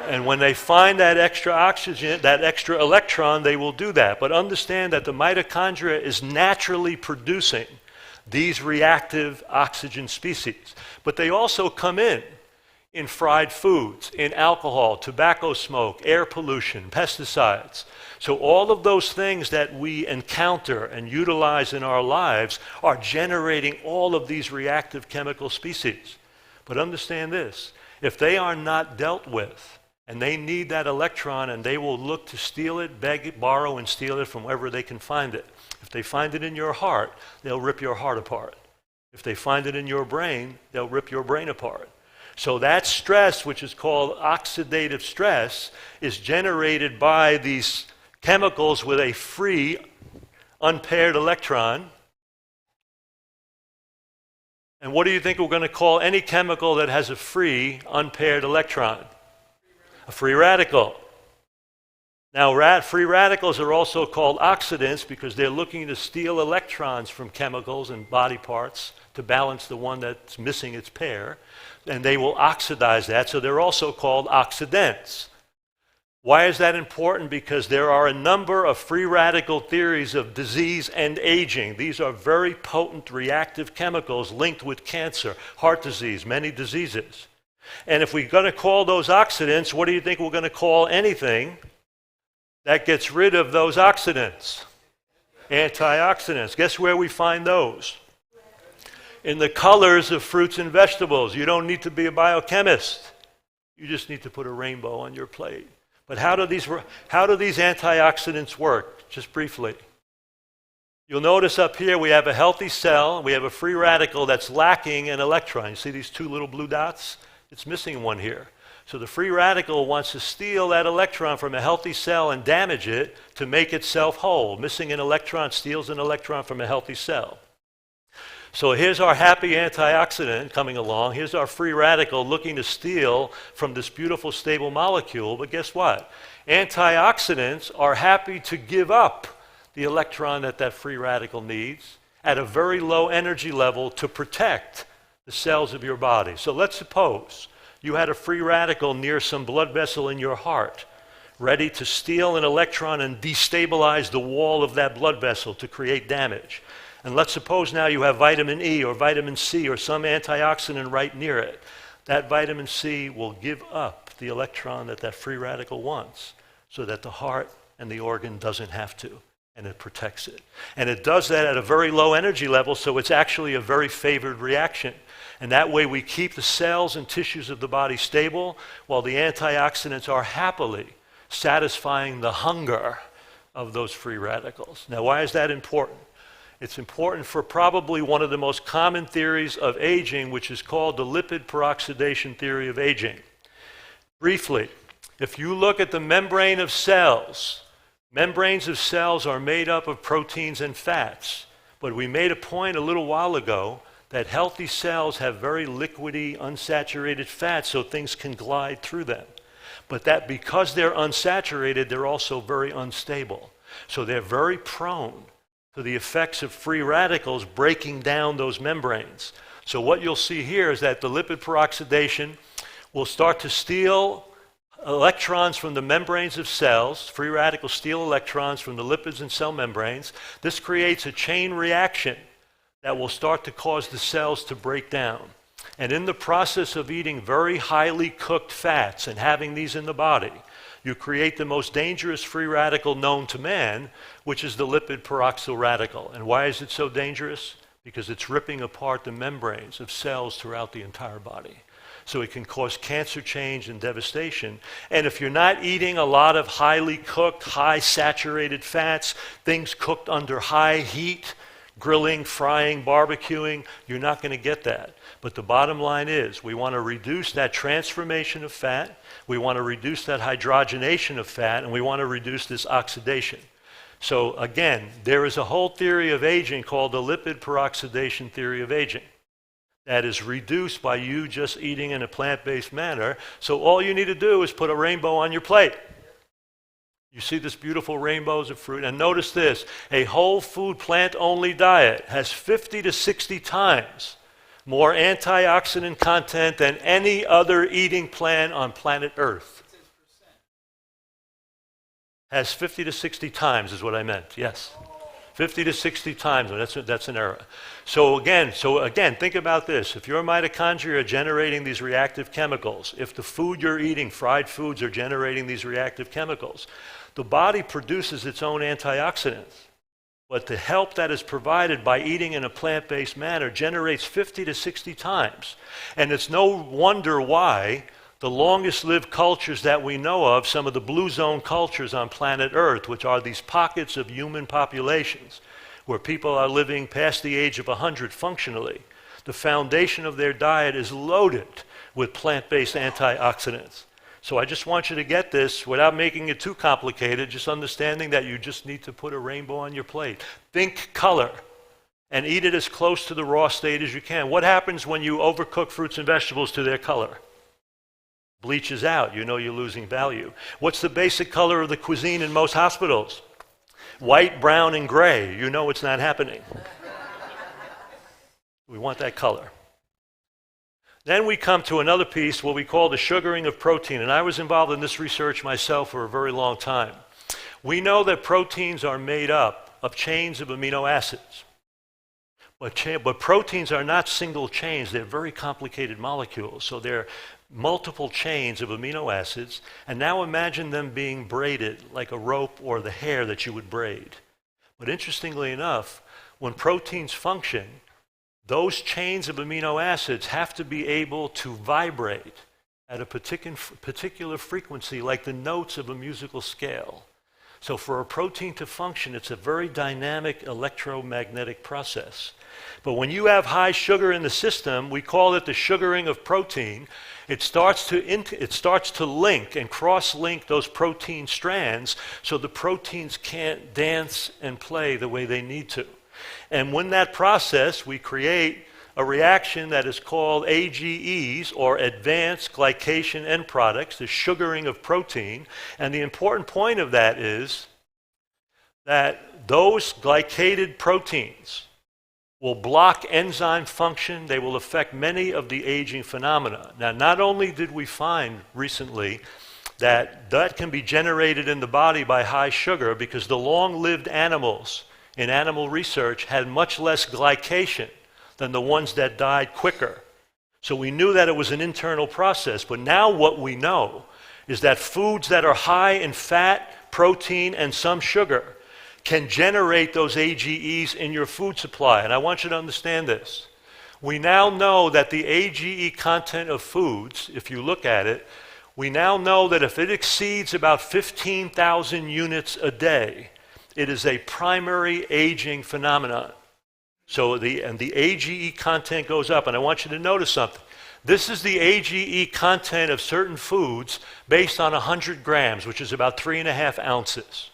And when they find that extra oxygen, that extra electron, they will do that. But understand that the mitochondria is naturally producing these reactive oxygen species. But they also come in fried foods, in alcohol, tobacco smoke, air pollution, pesticides. So all of those things that we encounter and utilize in our lives are generating all of these reactive chemical species. But understand this, if they are not dealt with, and they need that electron, and they will look to steal it, beg it, borrow, and steal it from wherever they can find it. If they find it in your heart, they'll rip your heart apart. If they find it in your brain, they'll rip your brain apart. So that stress, which is called oxidative stress, is generated by these chemicals with a free, unpaired electron. And what do you think we're going to call any chemical that has a free, unpaired electron? A free radical. Now, free radicals are also called oxidants because they're looking to steal electrons from chemicals and body parts to balance the one that's missing its pair. And they will oxidize that, so they're also called oxidants. Why is that important? Because there are a number of free radical theories of disease and aging. These are very potent reactive chemicals linked with cancer, heart disease, many diseases. And if we're going to call those oxidants, what do you think we're going to call anything that gets rid of those oxidants? Antioxidants. Guess where we find those? In the colors of fruits and vegetables. You don't need to be a biochemist. You just need to put a rainbow on your plate. But how do these antioxidants work? Just briefly. You'll notice up here we have a healthy cell, we have a free radical that's lacking an electron. You see these two little blue dots? It's missing one here. So the free radical wants to steal that electron from a healthy cell and damage it to make itself whole. Missing an electron steals an electron from a healthy cell. So here's our happy antioxidant coming along. Here's our free radical looking to steal from this beautiful stable molecule. But guess what? Antioxidants are happy to give up the electron that that free radical needs at a very low energy level to protect the cells of your body. So let's suppose you had a free radical near some blood vessel in your heart, ready to steal an electron and destabilize the wall of that blood vessel to create damage. And let's suppose now you have vitamin E or vitamin C or some antioxidant right near it. That vitamin C will give up the electron that that free radical wants so that the heart and the organ doesn't have to, and it protects it. And it does that at a very low energy level, so it's actually a very favored reaction. And that way we keep the cells and tissues of the body stable while the antioxidants are happily satisfying the hunger of those free radicals. Now, why is that important? It's important for probably one of the most common theories of aging, which is called the lipid peroxidation theory of aging. Briefly, if you look at the membrane of cells, membranes of cells are made up of proteins and fats. But we made a point a little while ago that healthy cells have very liquidy, unsaturated fats, so things can glide through them. But that because they're unsaturated, they're also very unstable. So they're very prone to the effects of free radicals breaking down those membranes. So what you'll see here is that the lipid peroxidation will start to steal electrons from the membranes of cells. Free radicals steal electrons from the lipids and cell membranes. This creates a chain reaction that will start to cause the cells to break down. And in the process of eating very highly cooked fats and having these in the body, you create the most dangerous free radical known to man, which is the lipid peroxyl radical. And why is it so dangerous? Because it's ripping apart the membranes of cells throughout the entire body. So it can cause cancer change and devastation. And if you're not eating a lot of highly cooked, high saturated fats, things cooked under high heat, grilling, frying, barbecuing, you're not going to get that. But the bottom line is we want to reduce that transformation of fat, we want to reduce that hydrogenation of fat, and we want to reduce this oxidation. So again, there is a whole theory of aging called the lipid peroxidation theory of aging that is reduced by you just eating in a plant-based manner. So all you need to do is put a rainbow on your plate. You see this beautiful rainbows of fruit. And notice this, a whole food plant-only diet has 50 to 60 times more antioxidant content than any other eating plan on planet Earth. Has 50 to 60 times is what I meant, yes. 50 to 60 times, that's an error. So again, think about this. If your mitochondria are generating these reactive chemicals, if the food you're eating, fried foods, are generating these reactive chemicals, the body produces its own antioxidants. But the help that is provided by eating in a plant-based manner generates 50 to 60 times. And it's no wonder why the longest-lived cultures that we know of, some of the blue zone cultures on planet Earth, which are these pockets of human populations where people are living past the age of 100 functionally, the foundation of their diet is loaded with plant-based antioxidants. So I just want you to get this without making it too complicated, just understanding that you just need to put a rainbow on your plate. Think color and eat it as close to the raw state as you can. What happens when you overcook fruits and vegetables to their color? Bleaches out, you know you're losing value. What's the basic color of the cuisine in most hospitals? White, brown, and gray. You know it's not happening. We want that color. Then we come to another piece, what we call the sugaring of protein. And I was involved in this research myself for a very long time. We know that proteins are made up of chains of amino acids. But proteins are not single chains. They're very complicated molecules. So they're multiple chains of amino acids. And now imagine them being braided like a rope or the hair that you would braid. But interestingly enough, when proteins function, those chains of amino acids have to be able to vibrate at a particular frequency, like the notes of a musical scale. So for a protein to function, it's a very dynamic electromagnetic process. But when you have high sugar in the system, we call it the sugaring of protein. It starts to link and cross-link those protein strands so the proteins can't dance and play the way they need to. And when that process, we create a reaction that is called AGEs, or advanced glycation end products, the sugaring of protein. And the important point of that is that those glycated proteins will block enzyme function. They will affect many of the aging phenomena. Now, not only did we find recently that that can be generated in the body by high sugar, because the long-lived animals in animal research had much less glycation than the ones that died quicker. So we knew that it was an internal process. But now what we know is that foods that are high in fat, protein, and some sugar can generate those AGEs in your food supply. And I want you to understand this. We now know that the AGE content of foods, if you look at it, we now know that if it exceeds about 15,000 units a day, it is a primary aging phenomenon. So the AGE content goes up. And I want you to notice something. This is the AGE content of certain foods based on 100 grams, which is about 3.5 ounces.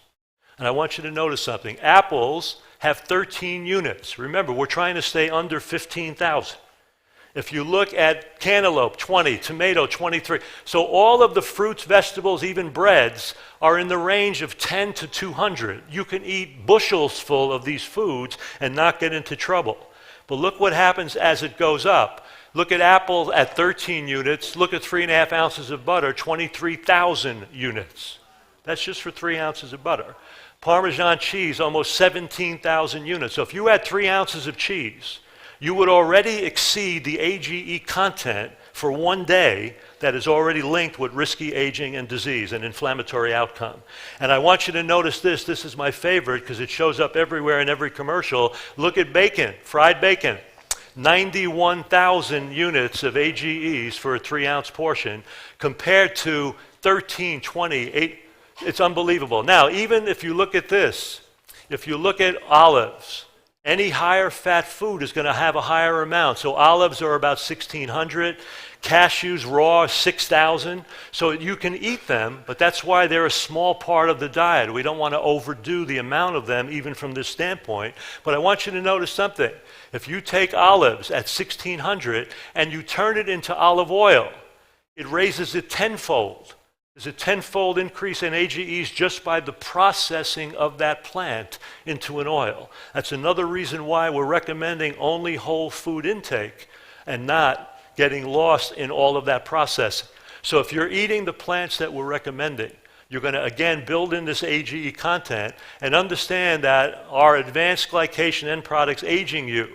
And I want you to notice something. Apples have 13 units. Remember, we're trying to stay under 15,000. If you look at cantaloupe, 20, tomato, 23. So all of the fruits, vegetables, even breads are in the range of 10 to 200. You can eat bushels full of these foods and not get into trouble. But look what happens as it goes up. Look at apples at 13 units. Look at 3.5 ounces of butter, 23,000 units. That's just for 3 ounces of butter. Parmesan cheese, almost 17,000 units. So if you had 3 ounces of cheese, you would already exceed the AGE content for one day that is already linked with risky aging and disease and inflammatory outcome. And I want you to notice this. This is my favorite because it shows up everywhere in every commercial. Look at bacon, fried bacon. 91,000 units of AGEs for a 3-ounce portion compared to 13, 20, 8. It's unbelievable. Now, even if you look at this, if you look at olives, any higher fat food is going to have a higher amount. So olives are about 1,600. Cashews raw, 6,000. So you can eat them, but that's why they're a small part of the diet. We don't want to overdo the amount of them, even from this standpoint. But I want you to notice something. If you take olives at 1,600 and you turn it into olive oil, it raises it tenfold. There's a tenfold increase in AGEs just by the processing of that plant into an oil. That's another reason why we're recommending only whole food intake and not getting lost in all of that processing. So if you're eating the plants that we're recommending, you're going to, again, build in this AGE content and understand that our advanced glycation end products aging you.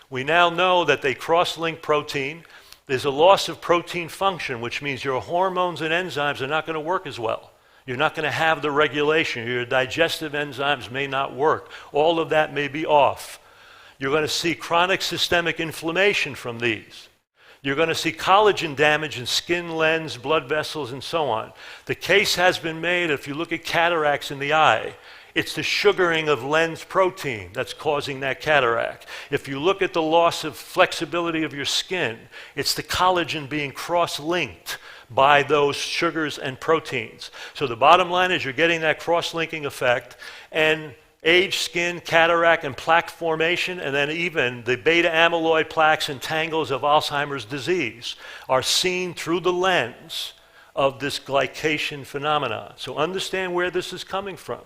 We now know that they cross-link protein. There's a loss of protein function, which means your hormones and enzymes are not going to work as well. You're not going to have the regulation. Your digestive enzymes may not work. All of that may be off. You're going to see chronic systemic inflammation from these. You're going to see collagen damage in skin, lens, blood vessels, and so on. The case has been made, if you look at cataracts in the eye, it's the sugaring of lens protein that's causing that cataract. If you look at the loss of flexibility of your skin, it's the collagen being cross-linked by those sugars and proteins. So the bottom line is you're getting that cross-linking effect, and aged skin, cataract, and plaque formation, and then even the beta amyloid plaques and tangles of Alzheimer's disease are seen through the lens of this glycation phenomenon. So understand where this is coming from.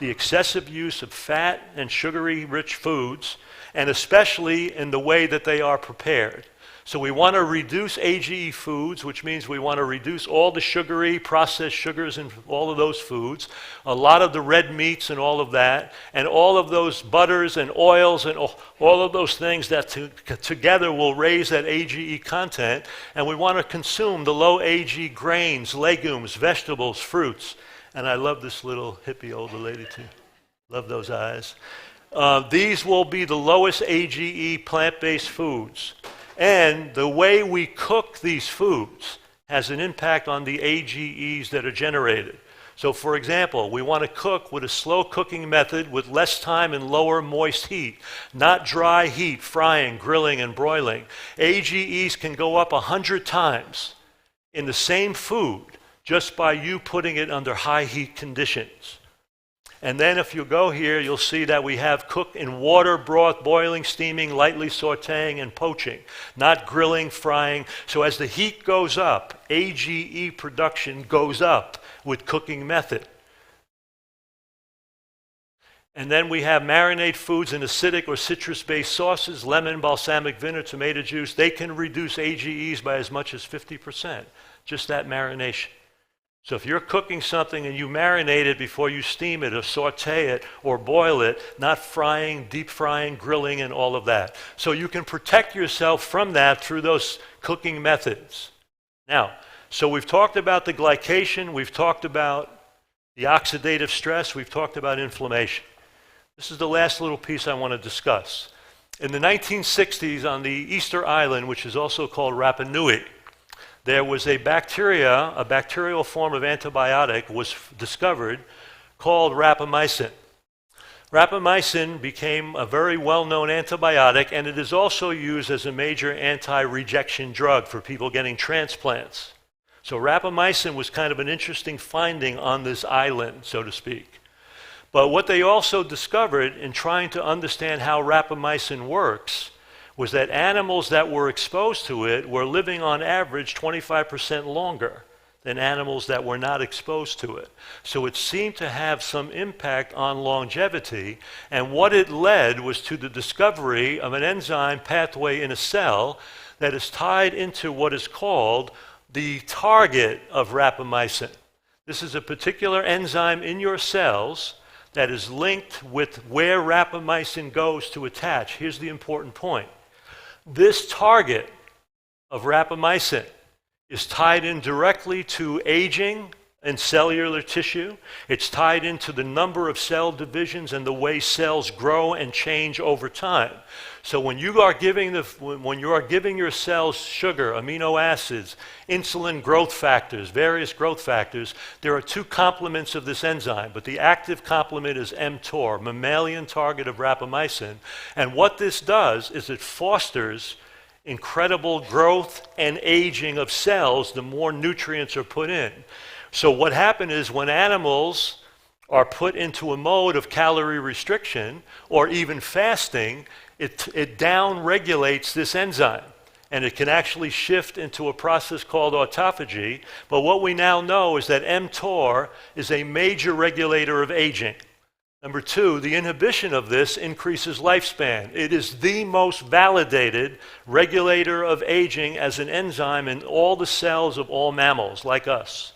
The excessive use of fat and sugary rich foods, and especially in the way that they are prepared. So we want to reduce AGE foods, which means we want to reduce all the sugary, processed sugars in all of those foods, a lot of the red meats and all of that, and all of those butters and oils and all of those things that together will raise that AGE content. And we want to consume the low AG grains, legumes, vegetables, fruits. And I love this little hippie older lady too. Love those eyes. These will be the lowest AGE plant-based foods. And the way we cook these foods has an impact on the AGEs that are generated. So for example, we want to cook with a slow cooking method with less time and lower moist heat, not dry heat, frying, grilling, and broiling. AGEs can go up 100 times in the same food just by you putting it under high heat conditions. And then if you go here, you'll see that we have cook in water, broth, boiling, steaming, lightly sauteing, and poaching, not grilling, frying. So as the heat goes up, AGE production goes up with cooking method. And then we have marinade foods in acidic or citrus-based sauces, lemon, balsamic vinegar, tomato juice. They can reduce AGEs by as much as 50%, just that marination. So if you're cooking something and you marinate it before you steam it or saute it or boil it, not frying, deep frying, grilling, and all of that. So you can protect yourself from that through those cooking methods. Now, so we've talked about the glycation, we've talked about the oxidative stress, we've talked about inflammation. This is the last little piece I want to discuss. In the 1960s on the Easter Island, which is also called Rapa Nui, there was a bacterial form of antibiotic was discovered called rapamycin. Rapamycin became a very well-known antibiotic, and it is also used as a major anti-rejection drug for people getting transplants. So rapamycin was kind of an interesting finding on this island, so to speak. But what they also discovered in trying to understand how rapamycin works was that animals that were exposed to it were living on average 25% longer than animals that were not exposed to it. So it seemed to have some impact on longevity, and what it led was to the discovery of an enzyme pathway in a cell that is tied into what is called the target of rapamycin. This is a particular enzyme in your cells that is linked with where rapamycin goes to attach. Here's the important point. This target of rapamycin is tied in directly to aging in cellular tissue. It's tied into the number of cell divisions and the way cells grow and change over time. So when you are giving your cells sugar, amino acids, insulin growth factors, various growth factors, there are two complements of this enzyme, but the active complement is mTOR, mammalian target of rapamycin. And what this does is it fosters incredible growth and aging of cells the more nutrients are put in. So what happened is when animals are put into a mode of calorie restriction or even fasting, it down-regulates this enzyme, and it can actually shift into a process called autophagy. But what we now know is that mTOR is a major regulator of aging. Number two, the inhibition of this increases lifespan. It is the most validated regulator of aging as an enzyme in all the cells of all mammals, like us.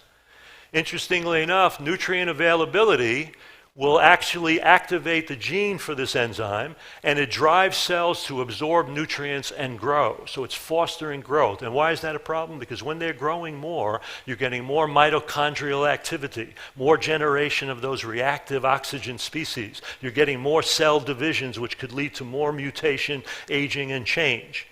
Interestingly enough, nutrient availability will actually activate the gene for this enzyme, and it drives cells to absorb nutrients and grow. So it's fostering growth. And why is that a problem? Because when they're growing more, you're getting more mitochondrial activity, more generation of those reactive oxygen species. You're getting more cell divisions, which could lead to more mutation, aging, and change.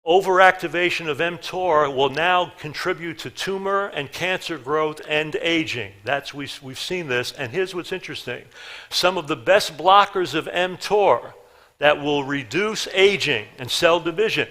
Overactivation of mTOR will now contribute to tumor and cancer growth and aging. We've seen this, and here's what's interesting. Some of the best blockers of mTOR that will reduce aging and cell division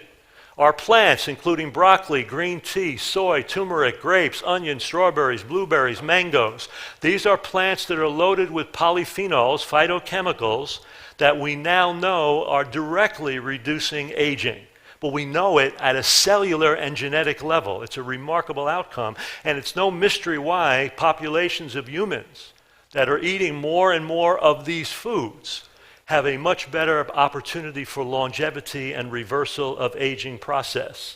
are plants including broccoli, green tea, soy, turmeric, grapes, onions, strawberries, blueberries, mangoes. These are plants that are loaded with polyphenols, phytochemicals, that we now know are directly reducing aging. But we know it at a cellular and genetic level. It's a remarkable outcome, and it's no mystery why populations of humans that are eating more and more of these foods have a much better opportunity for longevity and reversal of aging process.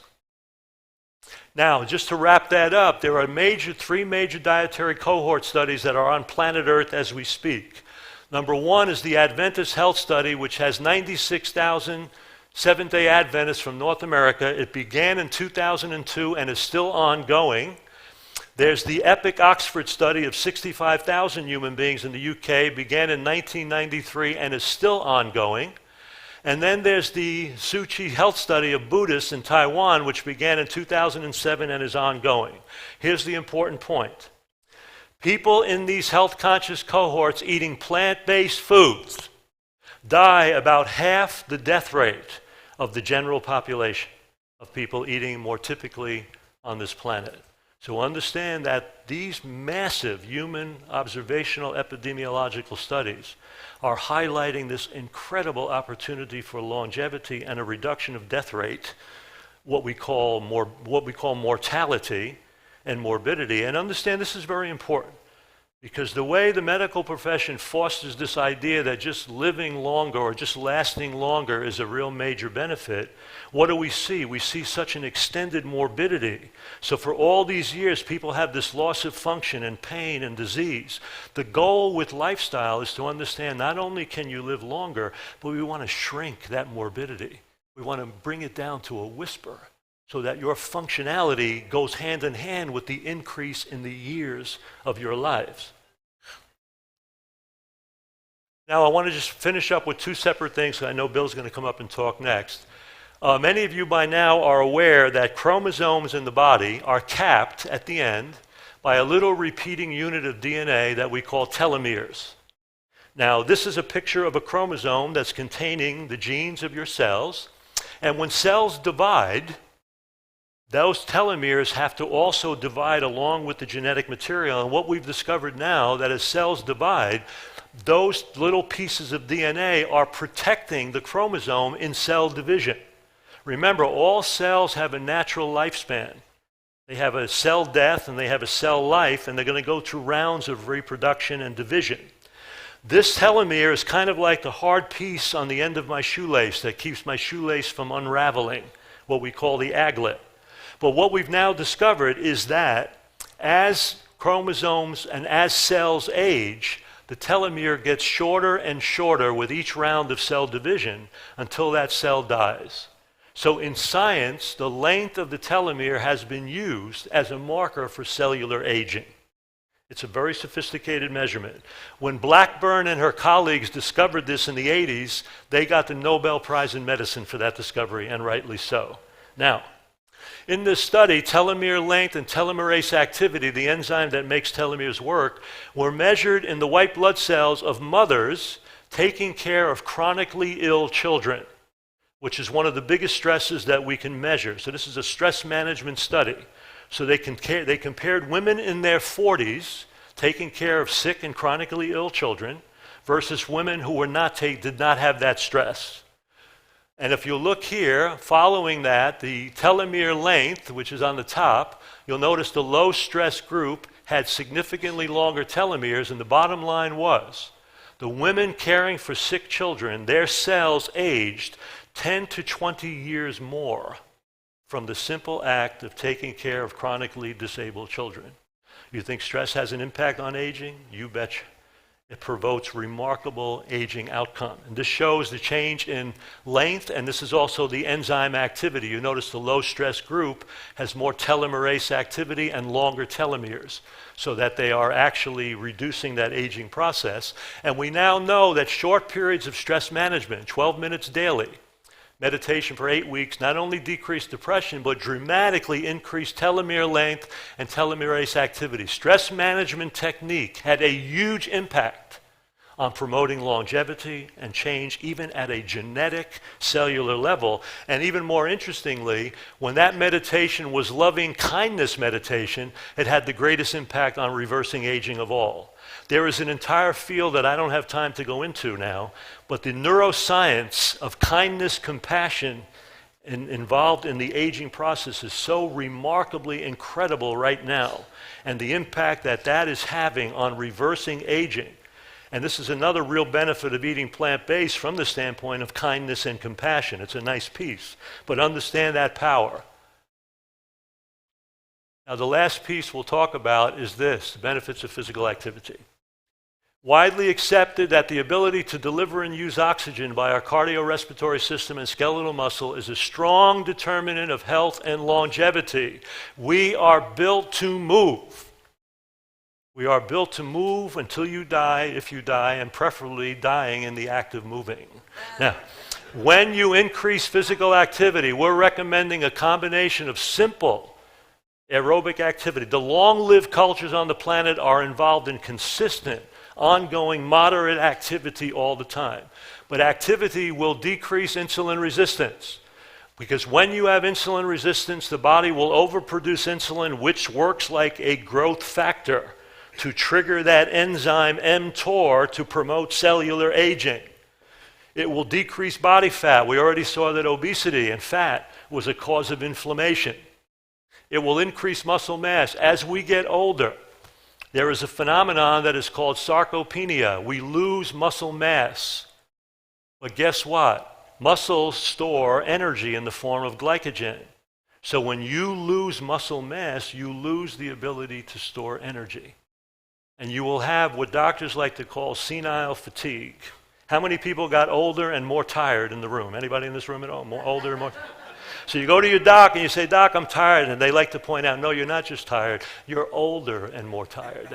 Now, just to wrap that up, there are three major dietary cohort studies that are on planet Earth as we speak. Number one is the Adventist Health Study, which has 96,000 Seventh-day Adventists from North America. It began in 2002 and is still ongoing. There's the EPIC Oxford study of 65,000 human beings in the UK, began in 1993 and is still ongoing. And then there's the Tzu Health Study of Buddhists in Taiwan, which began in 2007 and is ongoing. Here's the important point. People in these health-conscious cohorts eating plant-based foods die about half the death rate of the general population of people eating more typically on this planet. So understand that these massive human observational epidemiological studies are highlighting this incredible opportunity for longevity and a reduction of death rate, what we call mortality and morbidity. And understand this is very important, because the way the medical profession fosters this idea that just living longer or just lasting longer is a real major benefit, what do we see? We see such an extended morbidity. So for all these years, people have this loss of function and pain and disease. The goal with lifestyle is to understand not only can you live longer, but we want to shrink that morbidity. We want to bring it down to a whisper, so that your functionality goes hand in hand with the increase in the years of your lives. Now, I want to just finish up with two separate things, because I know Bill's going to come up and talk next. Many of you by now are aware that chromosomes in the body are capped at the end by a little repeating unit of DNA that we call telomeres. Now, this is a picture of a chromosome that's containing the genes of your cells, and when cells divide, those telomeres have to also divide along with the genetic material. And what we've discovered now, that as cells divide, those little pieces of DNA are protecting the chromosome in cell division. Remember, all cells have a natural lifespan. They have a cell death and they have a cell life, and they're going to go through rounds of reproduction and division. This telomere is kind of like the hard piece on the end of my shoelace that keeps my shoelace from unraveling, what we call the aglet. But what we've now discovered is that as chromosomes and as cells age, the telomere gets shorter and shorter with each round of cell division until that cell dies. So in science, the length of the telomere has been used as a marker for cellular aging. It's a very sophisticated measurement. When Blackburn and her colleagues discovered this in the 80s, they got the Nobel Prize in Medicine for that discovery, and rightly so. Now, in this study, telomere length and telomerase activity, the enzyme that makes telomeres work, were measured in the white blood cells of mothers taking care of chronically ill children, which is one of the biggest stresses that we can measure. So this is a stress management study. So they compared women in their 40s taking care of sick and chronically ill children versus women who were did not have that stress. And if you look here, following that, the telomere length, which is on the top, you'll notice the low stress group had significantly longer telomeres, and the bottom line was the women caring for sick children, their cells aged 10 to 20 years more from the simple act of taking care of chronically disabled children. You think stress has an impact on aging? You betcha. It provokes remarkable aging outcome. And this shows the change in length, and this is also the enzyme activity. You notice the low stress group has more telomerase activity and longer telomeres, so that they are actually reducing that aging process. And we now know that short periods of stress management, 12 minutes daily, meditation for 8 weeks, not only decreased depression, but dramatically increased telomere length and telomerase activity. Stress management technique had a huge impact on promoting longevity and change, even at a genetic cellular level. And even more interestingly, when that meditation was loving kindness meditation, it had the greatest impact on reversing aging of all. There is an entire field that I don't have time to go into now, but the neuroscience of kindness, compassion involved in the aging process is so remarkably incredible right now, and the impact that that is having on reversing aging. And this is another real benefit of eating plant-based from the standpoint of kindness and compassion. It's a nice piece, but understand that power. Now, the last piece we'll talk about is this, the benefits of physical activity. Widely accepted that the ability to deliver and use oxygen by our cardiorespiratory system and skeletal muscle is a strong determinant of health and longevity. We are built to move. We are built to move until you die, if you die, and preferably dying in the act of moving. Now, when you increase physical activity, we're recommending a combination of simple aerobic activity. The long-lived cultures on the planet are involved in consistent, ongoing, moderate activity all the time. But activity will decrease insulin resistance. Because when you have insulin resistance, the body will overproduce insulin, which works like a growth factor to trigger that enzyme mTOR to promote cellular aging. It will decrease body fat. We already saw that obesity and fat was a cause of inflammation. It will increase muscle mass. As we get older, there is a phenomenon that is called sarcopenia. We lose muscle mass. But guess what? Muscles store energy in the form of glycogen. So when you lose muscle mass, you lose the ability to store energy. And you will have what doctors like to call senile fatigue. How many people got older and more tired in the room? Anybody in this room at all? More older and more? So you go to your doc and you say, "Doc, I'm tired." And they like to point out, no, you're not just tired. You're older and more tired.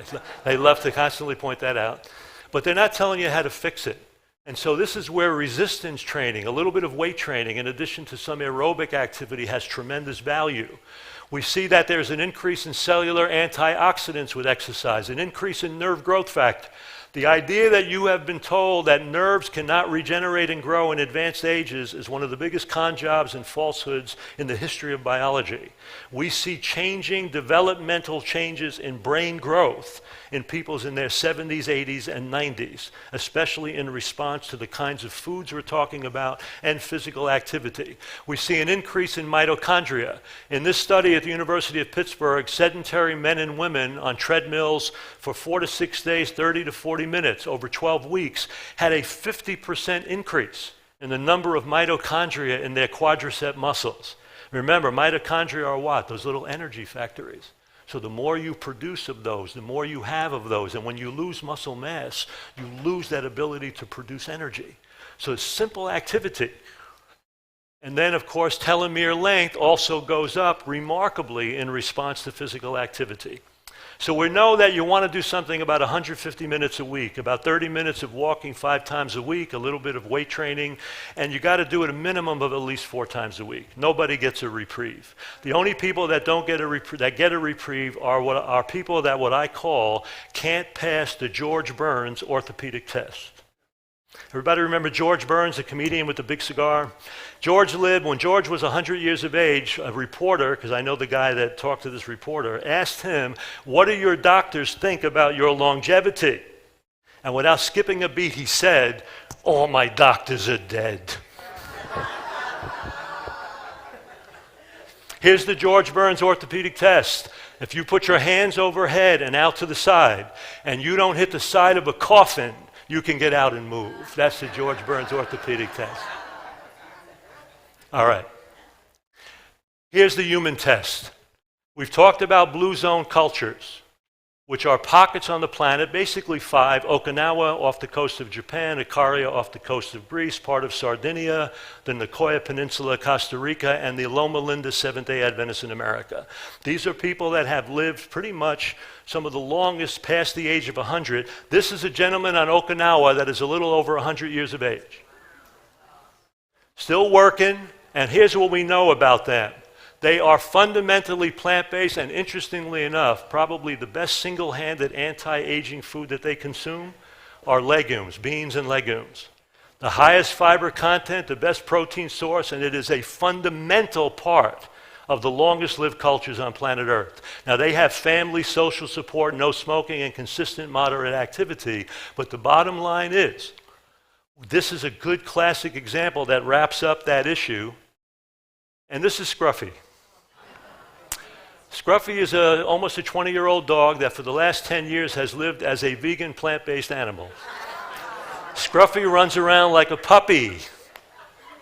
They love to constantly point that out. But they're not telling you how to fix it. And so this is where resistance training, a little bit of weight training, in addition to some aerobic activity, has tremendous value. We see that there's an increase in cellular antioxidants with exercise, an increase in nerve growth factor. The idea that you have been told that nerves cannot regenerate and grow in advanced ages is one of the biggest con jobs and falsehoods in the history of biology. We see changing developmental changes in brain growth in people's in their 70s, 80s, and 90s, especially in response to the kinds of foods we're talking about and physical activity. We see an increase in mitochondria. In this study at the University of Pittsburgh, sedentary men and women on treadmills for 4 to 6 days, 30 to 40 minutes over 12 weeks, had a 50% increase in the number of mitochondria in their quadricep muscles. Remember, mitochondria are what? Those little energy factories. So the more you produce of those, the more you have of those. And when you lose muscle mass, you lose that ability to produce energy. So it's simple activity. And then, of course, telomere length also goes up remarkably in response to physical activity. So we know that you want to do something about 150 minutes a week, about 30 minutes of walking 5 times a week, a little bit of weight training, and you got to do it a minimum of at least 4 times a week. Nobody gets a reprieve. The only people that don't get a reprieve are people that what I call can't pass the George Burns orthopedic test. Everybody remember George Burns, the comedian with the big cigar? George lived, when George was 100 years of age, a reporter, because I know the guy that talked to this reporter, asked him, "What do your doctors think about your longevity?" And without skipping a beat, he said, "All my doctors are dead." Here's the George Burns orthopedic test. If you put your hands overhead and out to the side, and you don't hit the side of a coffin, you can get out and move. That's the George Burns orthopedic test. All right. Here's the human test. We've talked about blue zone cultures, which are pockets on the planet, basically 5, Okinawa off the coast of Japan, Ikaria off the coast of Greece, part of Sardinia, the Nicoya Peninsula, Costa Rica, and the Loma Linda Seventh-day Adventists in America. These are people that have lived pretty much some of the longest past the age of 100. This is a gentleman on Okinawa that is a little over 100 years of age. Still working, and here's what we know about them. They are fundamentally plant-based, and interestingly enough, probably the best single-handed anti-aging food that they consume are legumes, beans and legumes. The highest fiber content, the best protein source, and it is a fundamental part of the longest-lived cultures on planet Earth. Now, they have family, social support, no smoking, and consistent moderate activity, but the bottom line is, this is a good classic example that wraps up that issue, and this is Scruffy. Scruffy is almost a 20-year-old dog that for the last 10 years has lived as a vegan plant-based animal. Scruffy runs around like a puppy,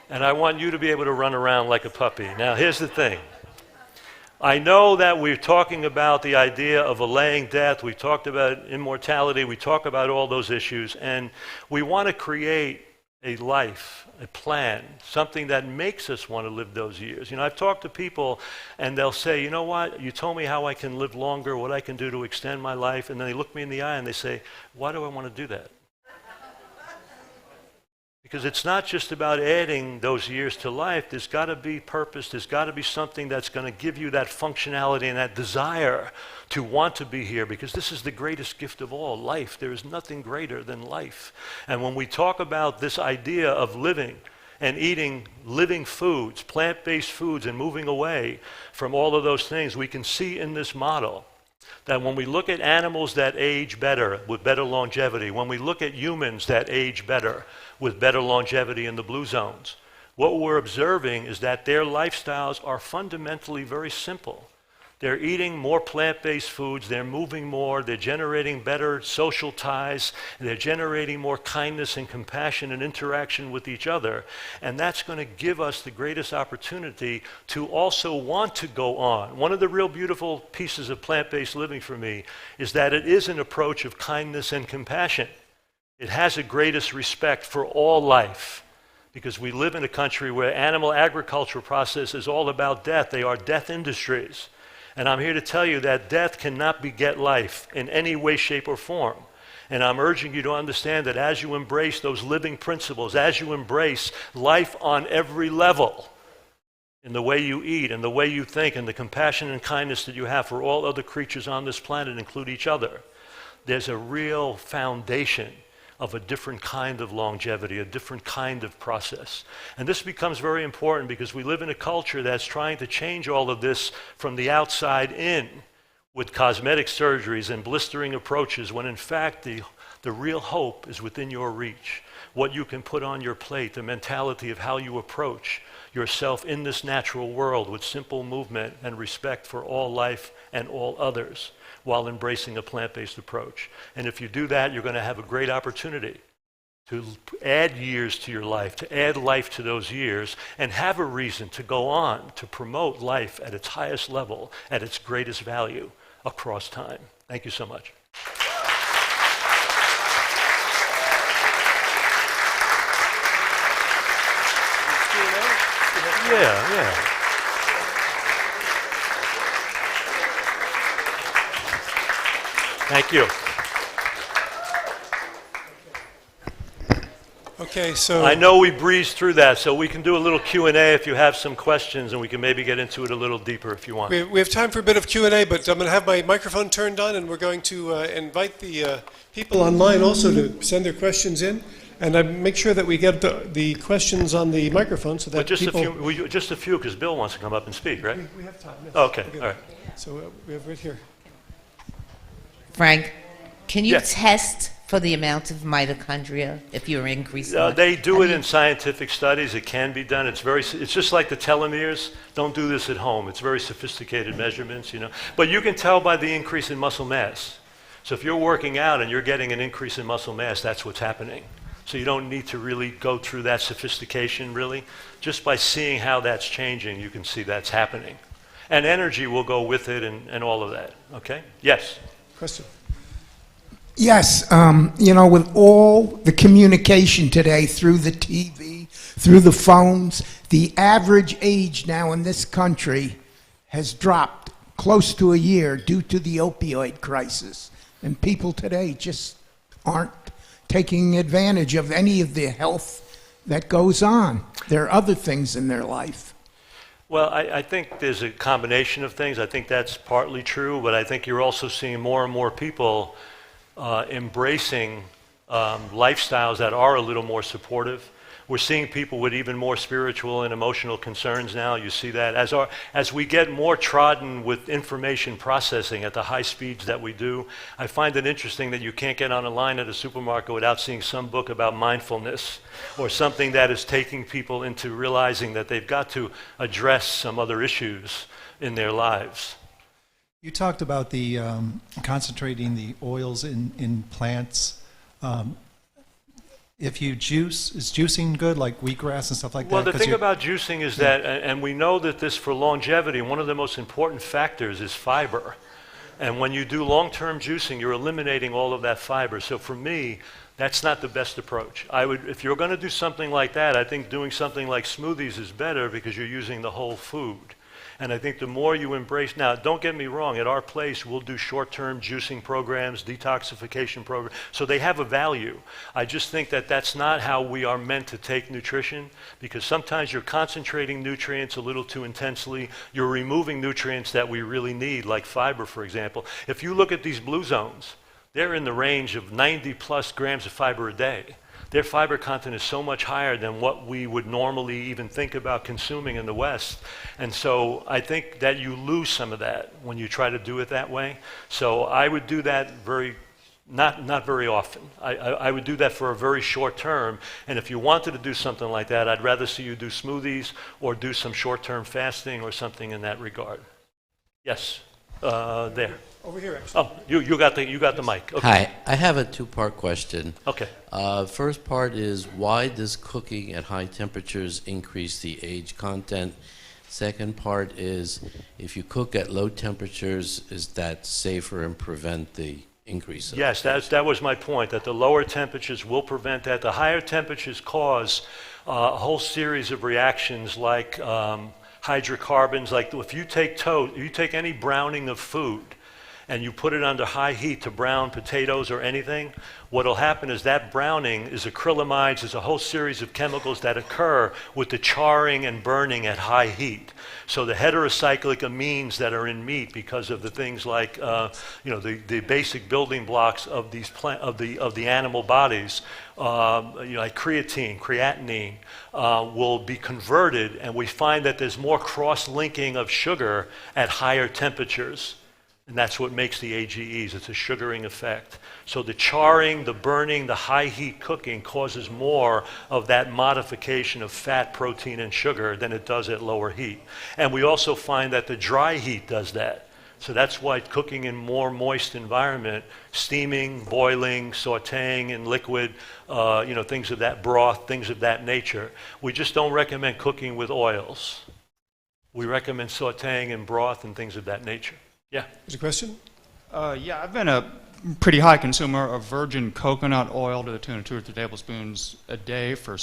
and I want you to be able to run around like a puppy. Now, here's the thing. I know that we're talking about the idea of allaying death. We talked about immortality. We talk about all those issues, and we want to create a life, a plan, something that makes us want to live those years. You know, I've talked to people and they'll say, "You know what, you told me how I can live longer, what I can do to extend my life," and then they look me in the eye and they say, "Why do I want to do that?" Because it's not just about adding those years to life. There's got to be purpose. There's got to be something that's going to give you that functionality and that desire to want to be here, because this is the greatest gift of all, life. There is nothing greater than life. And when we talk about this idea of living and eating living foods, plant-based foods, and moving away from all of those things, we can see in this model that when we look at animals that age better, with better longevity, when we look at humans that age better, with better longevity in the blue zones, what we're observing is that their lifestyles are fundamentally very simple. They're eating more plant-based foods, they're moving more, they're generating better social ties, they're generating more kindness and compassion and interaction with each other. And that's going to give us the greatest opportunity to also want to go on. One of the real beautiful pieces of plant-based living for me is that it is an approach of kindness and compassion. It has the greatest respect for all life, because we live in a country where animal agriculture process is all about death. They are death industries. And I'm here to tell you that death cannot beget life in any way, shape, or form. And I'm urging you to understand that as you embrace those living principles, as you embrace life on every level, in the way you eat, and the way you think, and the compassion and kindness that you have for all other creatures on this planet, include each other, there's a real foundation of a different kind of longevity, a different kind of process. And this becomes very important because we live in a culture that's trying to change all of this from the outside in with cosmetic surgeries and blistering approaches, when in fact the real hope is within your reach. What you can put on your plate, the mentality of how you approach yourself in this natural world with simple movement and respect for all life and all others, while embracing a plant-based approach. And if you do that, you're going to have a great opportunity to add years to your life, to add life to those years, and have a reason to go on to promote life at its highest level, at its greatest value across time. Thank you so much. Yeah. Thank you. Okay, so I know we breezed through that, so we can do a little Q&A if you have some questions, and we can maybe get into it a little deeper if you want. we have time for a bit of Q&A, but I'm going to have my microphone turned on, and we're going to invite the people online also to send their questions in, and make sure that we get the questions on the microphone so that But just people... just a few, because Bill wants to come up and speak, right? We have time, yes. Okay, all right. So we have right here. Frank, can you Yes. test for the amount of mitochondria if you're increasing? They do it in scientific studies. It can be done. It's just like the telomeres. Don't do this at home. It's very sophisticated measurements, you know. But you can tell by the increase in muscle mass. So if you're working out and you're getting an increase in muscle mass, that's what's happening. So you don't need to really go through that sophistication, really. Just by seeing how that's changing, you can see that's happening. And energy will go with it and all of that, okay? Yes? Question. Yes, with all the communication today through the TV, through the phones, the average age now in this country has dropped close to a year due to the opioid crisis. And people today just aren't taking advantage of any of the health that goes on. There are other things in their life. Well, I think there's a combination of things. I think that's partly true, but I think you're also seeing more and more people embracing lifestyles that are a little more supportive. We're seeing people with even more spiritual and emotional concerns now. You see that as we get more trodden with information processing at the high speeds that we do. I find it interesting that you can't get on a line at a supermarket without seeing some book about mindfulness or something that is taking people into realizing that they've got to address some other issues in their lives. You talked about the concentrating the oils in plants. If you juice, is juicing good, like wheatgrass and stuff like that? Well, the thing about juicing is that, and we know that this for longevity, one of the most important factors is fiber. And when you do long-term juicing, you're eliminating all of that fiber. So for me, that's not the best approach. If you're going to do something like that, I think doing something like smoothies is better because you're using the whole food. And I think the more you embrace, now don't get me wrong, at our place we'll do short-term juicing programs, detoxification programs, so they have a value. I just think that that's not how we are meant to take nutrition, because sometimes you're concentrating nutrients a little too intensely, you're removing nutrients that we really need, like fiber, for example. If you look at these blue zones, they're in the range of 90 plus grams of fiber a day. Their fiber content is so much higher than what we would normally even think about consuming in the West. And so I think that you lose some of that when you try to do it that way. So I would do that not very often. I would do that for a very short term. And if you wanted to do something like that, I'd rather see you do smoothies or do some short-term fasting or something in that regard. Yes, there. Over here, actually. Oh, you got the mic. Okay. Hi, I have a two-part question. Okay. First part is, why does cooking at high temperatures increase the age content? Second part is, if you cook at low temperatures, is that safer and prevent the increase of Yes, that was my point, that the lower temperatures will prevent that. The higher temperatures cause a whole series of reactions like hydrocarbons. Like if you take any browning of food, and you put it under high heat to brown potatoes or anything, what will happen is that browning is acrylamides, there's a whole series of chemicals that occur with the charring and burning at high heat. So the heterocyclic amines that are in meat, because of the things like the basic building blocks of these of the animal bodies, like creatinine, will be converted, and we find that there's more cross-linking of sugar at higher temperatures. And that's what makes the AGEs. It's a sugaring effect. So the charring, the burning, the high heat cooking causes more of that modification of fat, protein, and sugar than it does at lower heat. And we also find that the dry heat does that. So that's why cooking in more moist environment, steaming, boiling, sauteing in liquid, things of that broth, things of that nature. We just don't recommend cooking with oils. We recommend sauteing in broth and things of that nature. Yeah. There's a question? Yeah, I've been a pretty high consumer of virgin coconut oil to the tune of 2 or 3 tablespoons a day for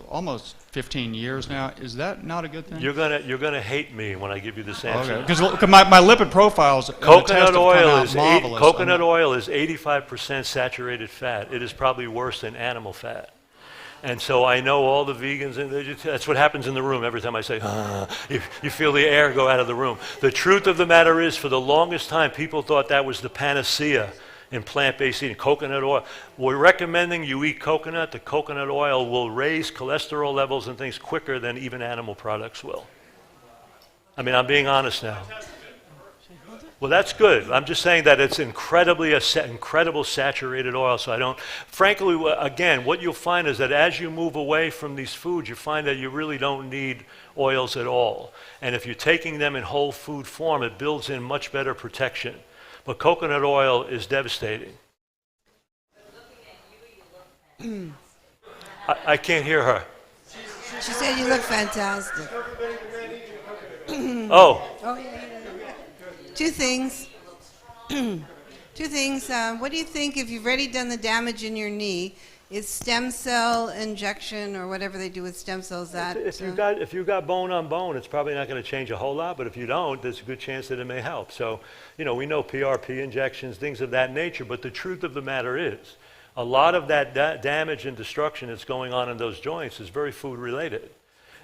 almost 15 years now. Is that not a good thing? You're gonna hate me when I give you this answer. Okay, because my lipid profiles Coconut oil is 85% saturated fat. It is probably worse than animal fat. And so I know all the vegans, and that's what happens in the room every time I say, you feel the air go out of the room. The truth of the matter is, for the longest time, people thought that was the panacea in plant-based eating, coconut oil. We're recommending you eat coconut. The coconut oil will raise cholesterol levels and things quicker than even animal products will. I mean, I'm being honest now. Well, that's good. I'm just saying that it's incredible saturated oil. So frankly, again, what you'll find is that as you move away from these foods, you find that you really don't need oils at all. And if you're taking them in whole food form, it builds in much better protection. But coconut oil is devastating. I can't hear her. She said you look fantastic. Oh. Oh, yeah. Two things. What do you think, if you've already done the damage in your knee, is stem cell injection or whatever they do with stem cells that? If you've got bone on bone, it's probably not going to change a whole lot. But if you don't, there's a good chance that it may help. So, we know PRP injections, things of that nature. But the truth of the matter is, a lot of that damage and destruction that's going on in those joints is very food related.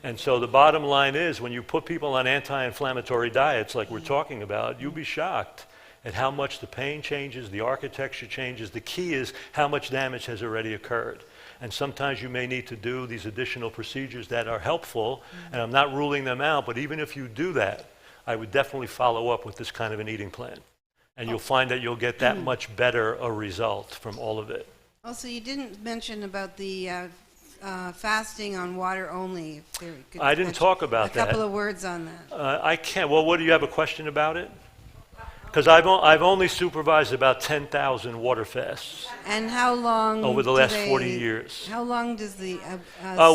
And so the bottom line is, when you put people on anti-inflammatory diets like we're talking about, you'll be shocked at how much the pain changes, the architecture changes. The key is how much damage has already occurred. And sometimes you may need to do these additional procedures that are helpful, and I'm not ruling them out, but even if you do that, I would definitely follow up with this kind of an eating plan. And you'll find that you'll get that much better a result from all of it. Also, you didn't mention about the fasting on water only. I didn't talk about that. A couple of words on that. I can't. Well, what do you have a question about it? Because I've only supervised about 10,000 water fasts. And how long? Over the last 40 years. How long does the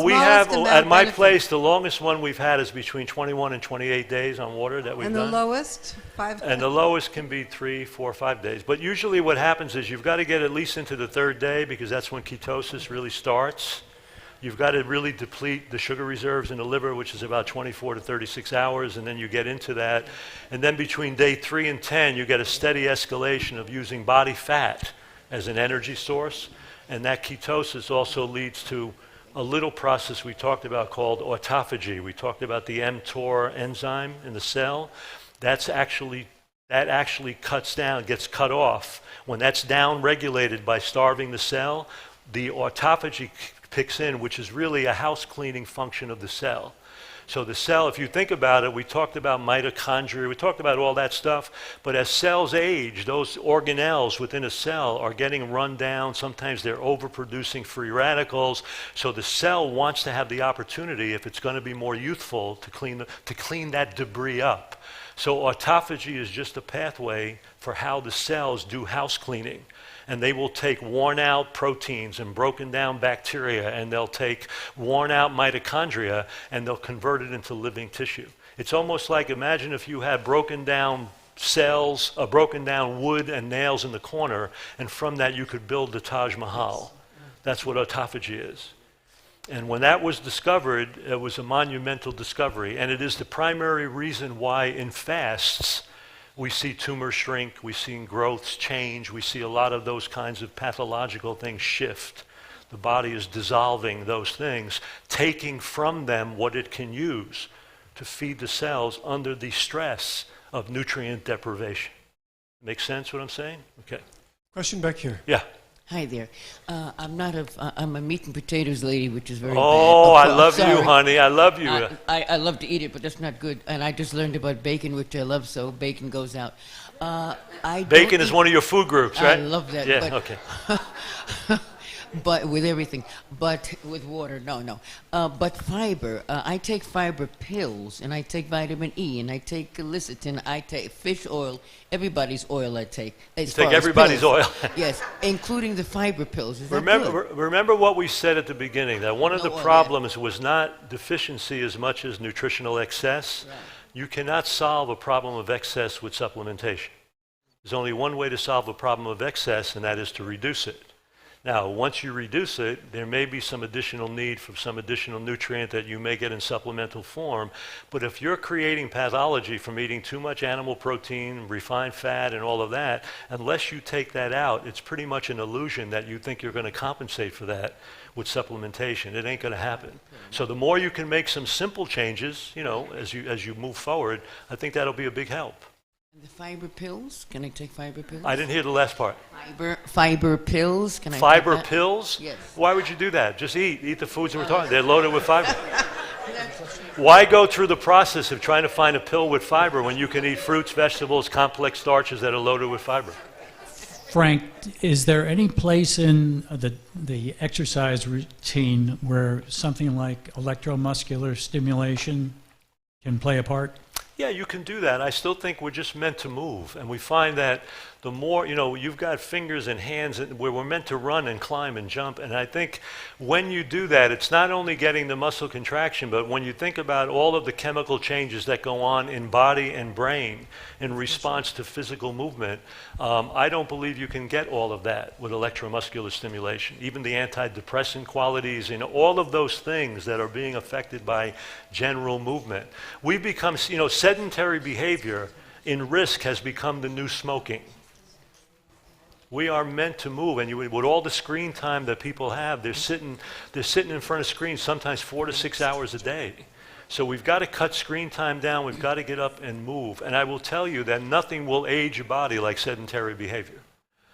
we have at my benefit? place, the longest one we've had is between 21 and 28 days on water that we've done. And the lowest? 5? And the lowest can be 3, 4, 5 days. But usually what happens is you've got to get at least into the 3rd day, because that's when ketosis really starts. You've got to really deplete the sugar reserves in the liver, which is about 24 to 36 hours, and then you get into that. And then between day 3 and 10, you get a steady escalation of using body fat as an energy source. And that ketosis also leads to a little process we talked about called autophagy. We talked about the mTOR enzyme in the cell. That actually cuts down, gets cut off. When that's down-regulated by starving the cell, the autophagy kicks in, which is really a house cleaning function of the cell. So the cell, if you think about it, we talked about mitochondria, we talked about all that stuff, but as cells age, those organelles within a cell are getting run down. Sometimes they're overproducing free radicals. So the cell wants to have the opportunity, if it's going to be more youthful, to clean that debris up. So autophagy is just a pathway for how the cells do house cleaning. And they will take worn out proteins and broken down bacteria, and they'll take worn out mitochondria, and they'll convert it into living tissue. It's almost like, imagine if you had broken down cells, broken down wood and nails in the corner, and from that you could build the Taj Mahal. That's what autophagy is. And when that was discovered, it was a monumental discovery, and it is the primary reason why in fasts we see tumors shrink, we see growths change, we see a lot of those kinds of pathological things shift. The body is dissolving those things, taking from them what it can use to feed the cells under the stress of nutrient deprivation. Make sense what I'm saying? Okay. Question back here. Yeah. Hi there. I'm a meat and potatoes lady, which is very bad. Oh, I love sorry. you, honey. I love you. I love to eat it, but that's not good. And I just learned about bacon, which I love, so bacon goes out. Bacon is one of your food groups, right? I love that. Yeah, but, okay. But with everything. But with water, no. But fiber, I take fiber pills, and I take vitamin E, and I take lecithin, I take fish oil, everybody's oil I take. You take everybody's oil. Yes, including the fiber pills. Is that good? Remember what we said at the beginning, that one of the problems was not deficiency as much as nutritional excess. Right. You cannot solve a problem of excess with supplementation. There's only one way to solve a problem of excess, and that is to reduce it. Now, once you reduce it, there may be some additional need for some additional nutrient that you may get in supplemental form. But if you're creating pathology from eating too much animal protein, refined fat, and all of that, unless you take that out, it's pretty much an illusion that you think you're going to compensate for that with supplementation. It ain't going to happen. So the more you can make some simple changes, as you move forward, I think that'll be a big help. The fiber pills? Can I take fiber pills? I didn't hear the last part. Fiber pills? Can I fiber take that? Pills? Yes. Why would you do that? Just eat the foods that we're talking. They're loaded with fiber. Why go through the process of trying to find a pill with fiber when you can eat fruits, vegetables, complex starches that are loaded with fiber? Frank, is there any place in the exercise routine where something like electromuscular stimulation can play a part? Yeah, you can do that. I still think we're just meant to move. And we find that the more, you've got fingers and hands where we're meant to run and climb and jump. And I think when you do that, it's not only getting the muscle contraction, but when you think about all of the chemical changes that go on in body and brain in response to physical movement, I don't believe you can get all of that with electromuscular stimulation. Even the antidepressant qualities and all of those things that are being affected by general movement. We become, sedentary behavior in risk has become the new smoking. We are meant to move, and with all the screen time that people have, they're sitting in front of screens sometimes 4 to 6 hours a day. So we've got to cut screen time down. We've got to get up and move. And I will tell you that nothing will age a body like sedentary behavior.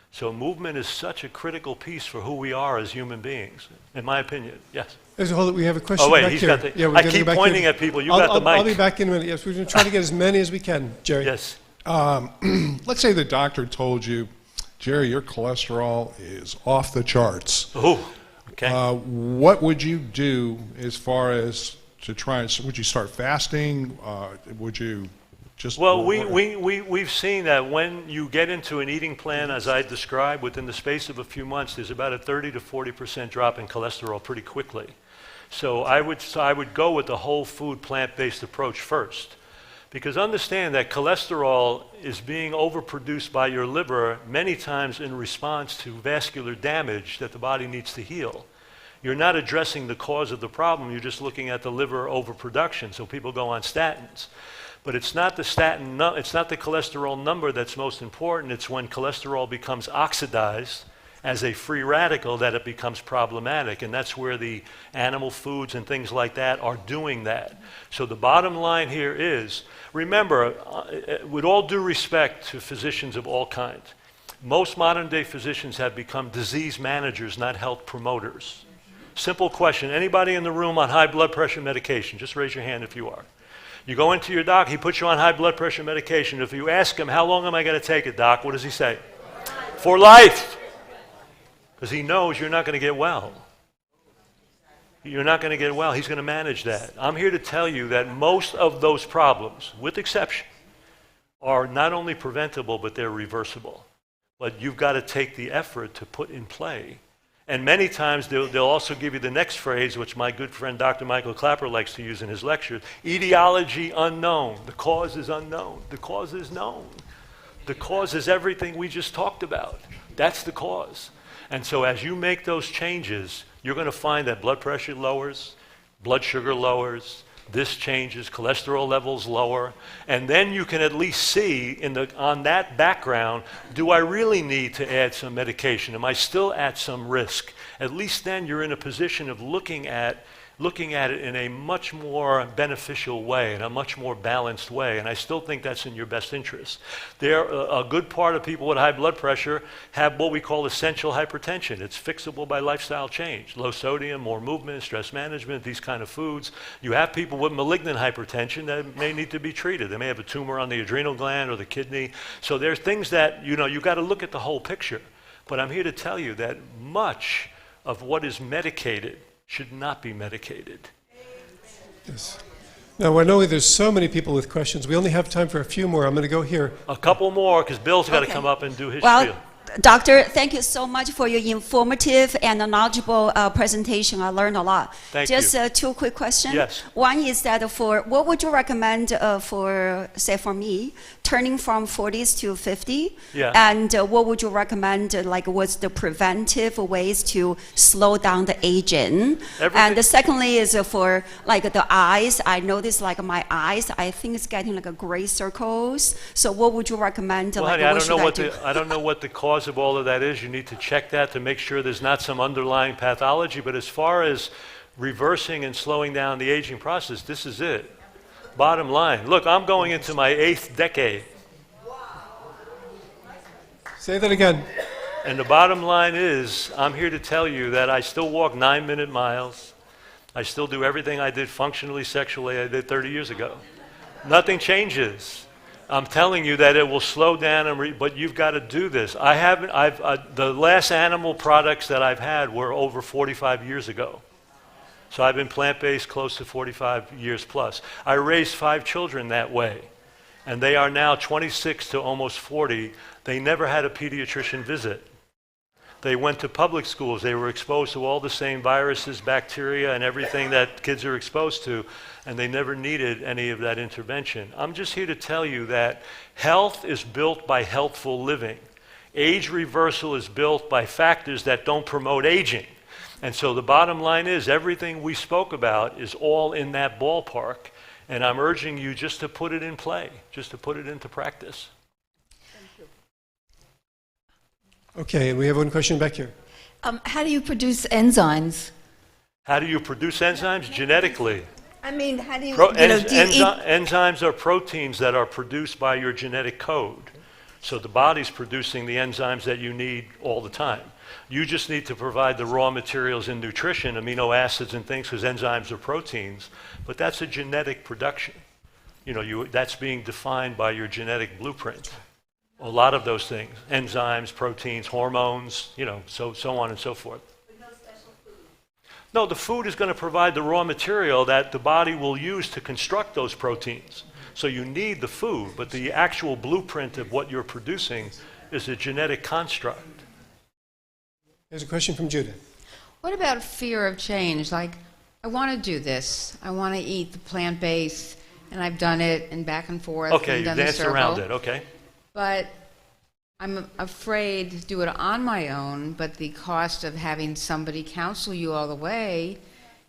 So movement is such a critical piece for who we are as human beings, in my opinion. Yes. We have a question. Oh wait, back he's here. got the. Yeah, I keep pointing at people. You got the mic. I'll be back in a minute. Yes, we're going to try to get as many as we can, Jerry. Yes. Let's say the doctor told you, Jerry, your cholesterol is off the charts. Oh, okay. What would you do as far as to try and, would you start fasting? Would you just... Well, we've seen that when you get into an eating plan, as I described, within the space of a few months, there's about a 30 to 40% drop in cholesterol pretty quickly. So I would go with the whole food plant-based approach first. Because understand that cholesterol is being overproduced by your liver many times in response to vascular damage that the body needs to heal. You're not addressing the cause of the problem, you're just looking at the liver overproduction, so people go on statins. But it's not the it's not the cholesterol number that's most important, it's when cholesterol becomes oxidized as a free radical that it becomes problematic, and that's where the animal foods and things like that are doing that. So the bottom line here is, remember, with all due respect to physicians of all kinds, most modern day physicians have become disease managers, not health promoters. Simple question, anybody in the room on high blood pressure medication? Just raise your hand if you are. You go into your doc, he puts you on high blood pressure medication. If you ask him, how long am I going to take it, doc? What does he say? For life. Because he knows you're not going to get well. You're not going to get well. He's going to manage that. I'm here to tell you that most of those problems, with exception, are not only preventable, but they're reversible. But you've got to take the effort to put in play. And many times they'll also give you the next phrase, which my good friend Dr. Michael Clapper likes to use in his lectures, etiology unknown. The cause is unknown. The cause is known. The cause is everything we just talked about. That's the cause. And so as you make those changes, you're going to find that blood pressure lowers, blood sugar lowers, this changes, cholesterol levels lower, and then you can at least see on that background, do I really need to add some medication? Am I still at some risk? At least then you're in a position of looking at it in a much more beneficial way, in a much more balanced way, and I still think that's in your best interest. A good part of people with high blood pressure have what we call essential hypertension. It's fixable by lifestyle change. Low sodium, more movement, stress management, these kind of foods. You have people with malignant hypertension that may need to be treated. They may have a tumor on the adrenal gland or the kidney. So there's things that, you got to look at the whole picture. But I'm here to tell you that much of what is medicated should not be medicated. Yes. Now, I know there's so many people with questions. We only have time for a few more. I'm going to go here. A couple more, because Bill's got to come up and do his spiel. Doctor, thank you so much for your informative and knowledgeable presentation. I learned a lot. Thank you. Just two quick questions. Yes. One is that what would you recommend for me, turning from 40s to 50? Yeah. And what would you recommend, what's the preventive ways to slow down the aging? And secondly is for the eyes. I notice my eyes, I think it's getting gray circles. So what would you recommend? Well, honey, I don't know what the cause of all of that is. You need to check that to make sure there's not some underlying pathology. But as far as reversing and slowing down the aging process, this is it. Bottom line. Look, I'm going into my 8th decade. Say that again. And the bottom line is, I'm here to tell you that I still walk 9-minute miles. I still do everything I did functionally, sexually, I did 30 years ago. Nothing changes. I'm telling you that it will slow down, but you've got to do this. The last animal products that I've had were over 45 years ago. So I've been plant-based close to 45 years plus. I raised 5 children that way, and they are now 26 to almost 40. They never had a pediatrician visit. They went to public schools. They were exposed to all the same viruses, bacteria, and everything that kids are exposed to, and they never needed any of that intervention. I'm just here to tell you that health is built by healthful living. Age reversal is built by factors that don't promote aging. And so the bottom line is everything we spoke about is all in that ballpark, and I'm urging you just to put it in play, just to put it into practice. Okay, we have one question back here. How do you produce enzymes? How do you produce enzymes? Genetically. I mean, how do you, enzymes are proteins that are produced by your genetic code. So the body's producing the enzymes that you need all the time. You just need to provide the raw materials in nutrition, amino acids and things, because enzymes are proteins. But that's a genetic production. That's being defined by your genetic blueprint. A lot of those things, enzymes, proteins, hormones, so on and so forth. But no special food? No, the food is going to provide the raw material that the body will use to construct those proteins. So you need the food, but the actual blueprint of what you're producing is a genetic construct. There's a question from Judith. What about fear of change? I want to do this. I want to eat the plant-based, and I've done it, and back and forth. Okay, and you done the danced circle. around it, okay. But I'm afraid to do it on my own, but the cost of having somebody counsel you all the way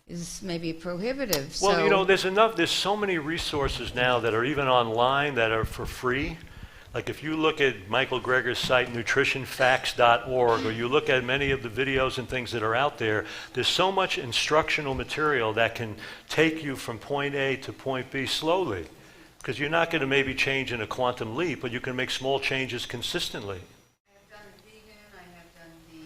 is maybe prohibitive. Well, so, you know, there's so many resources now that are even online that are for free. Like if you look at Michael Greger's site, nutritionfacts.org, or you look at many of the videos and things that are out there, there's so much instructional material that can take you from point A to point B slowly. Because you're not going to maybe change in a quantum leap, but you can make small changes consistently. I have done vegan, I have done the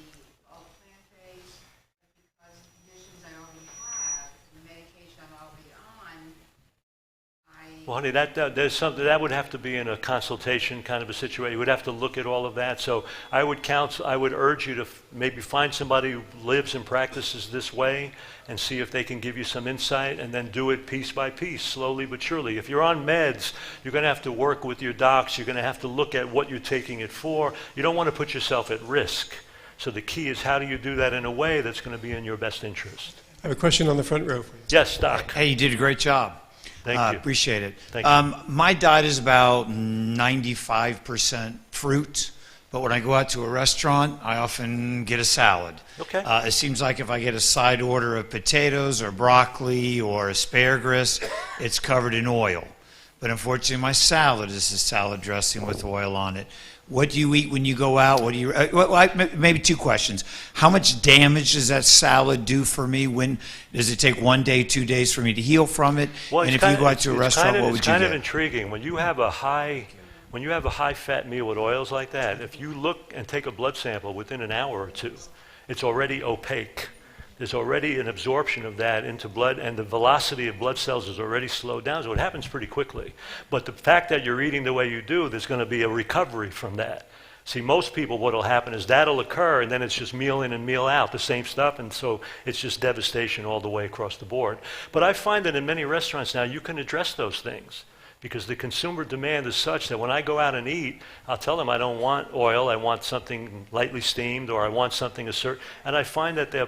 all plant-based, but because of the conditions I already have, and the medication I'm already on, Well, honey, there's something that would have to be in a consultation kind of a situation. You would have to look at all of that. So I would urge you to maybe find somebody who lives and practices this way and see if they can give you some insight, and then do it piece by piece, slowly but surely. If you're on meds, you're going to have to work with your docs. You're going to have to look at what you're taking it for. You don't want to put yourself at risk. So the key is, how do you do that in a way that's going to be in your best interest? I have a question on the front row. Yes, Doc. Hey, you did a great job. Thank you. Appreciate it. Thank you. My diet is about 95% fruit, but when I go out to a restaurant, I often get a salad. Okay. It seems like if I get a side order of potatoes or broccoli or asparagus, it's covered in oil. But unfortunately, my salad is a salad dressing with oil on it. What do you eat when you go out? What do you? Maybe two questions. How much damage does that salad do for me? When does it take 1 day, 2 days for me to heal from it? Well, and if you go out to a restaurant, what would you It's kind do? of intriguing. When you have a high-fat meal with oils like that, if you look and take a blood sample within an hour or two, it's already opaque. There's already an absorption of that into blood, and the velocity of blood cells is already slowed down, so it happens pretty quickly. But the fact that you're eating the way you do, there's going to be a recovery from that. See, most people, what will happen is that'll occur, and then it's just meal in and meal out, the same stuff, and so it's just devastation all the way across the board. But I find that in many restaurants now, you can address those things, because the consumer demand is such that when I go out and eat, I'll tell them I don't want oil, I want something lightly steamed, or I want something and I find that they're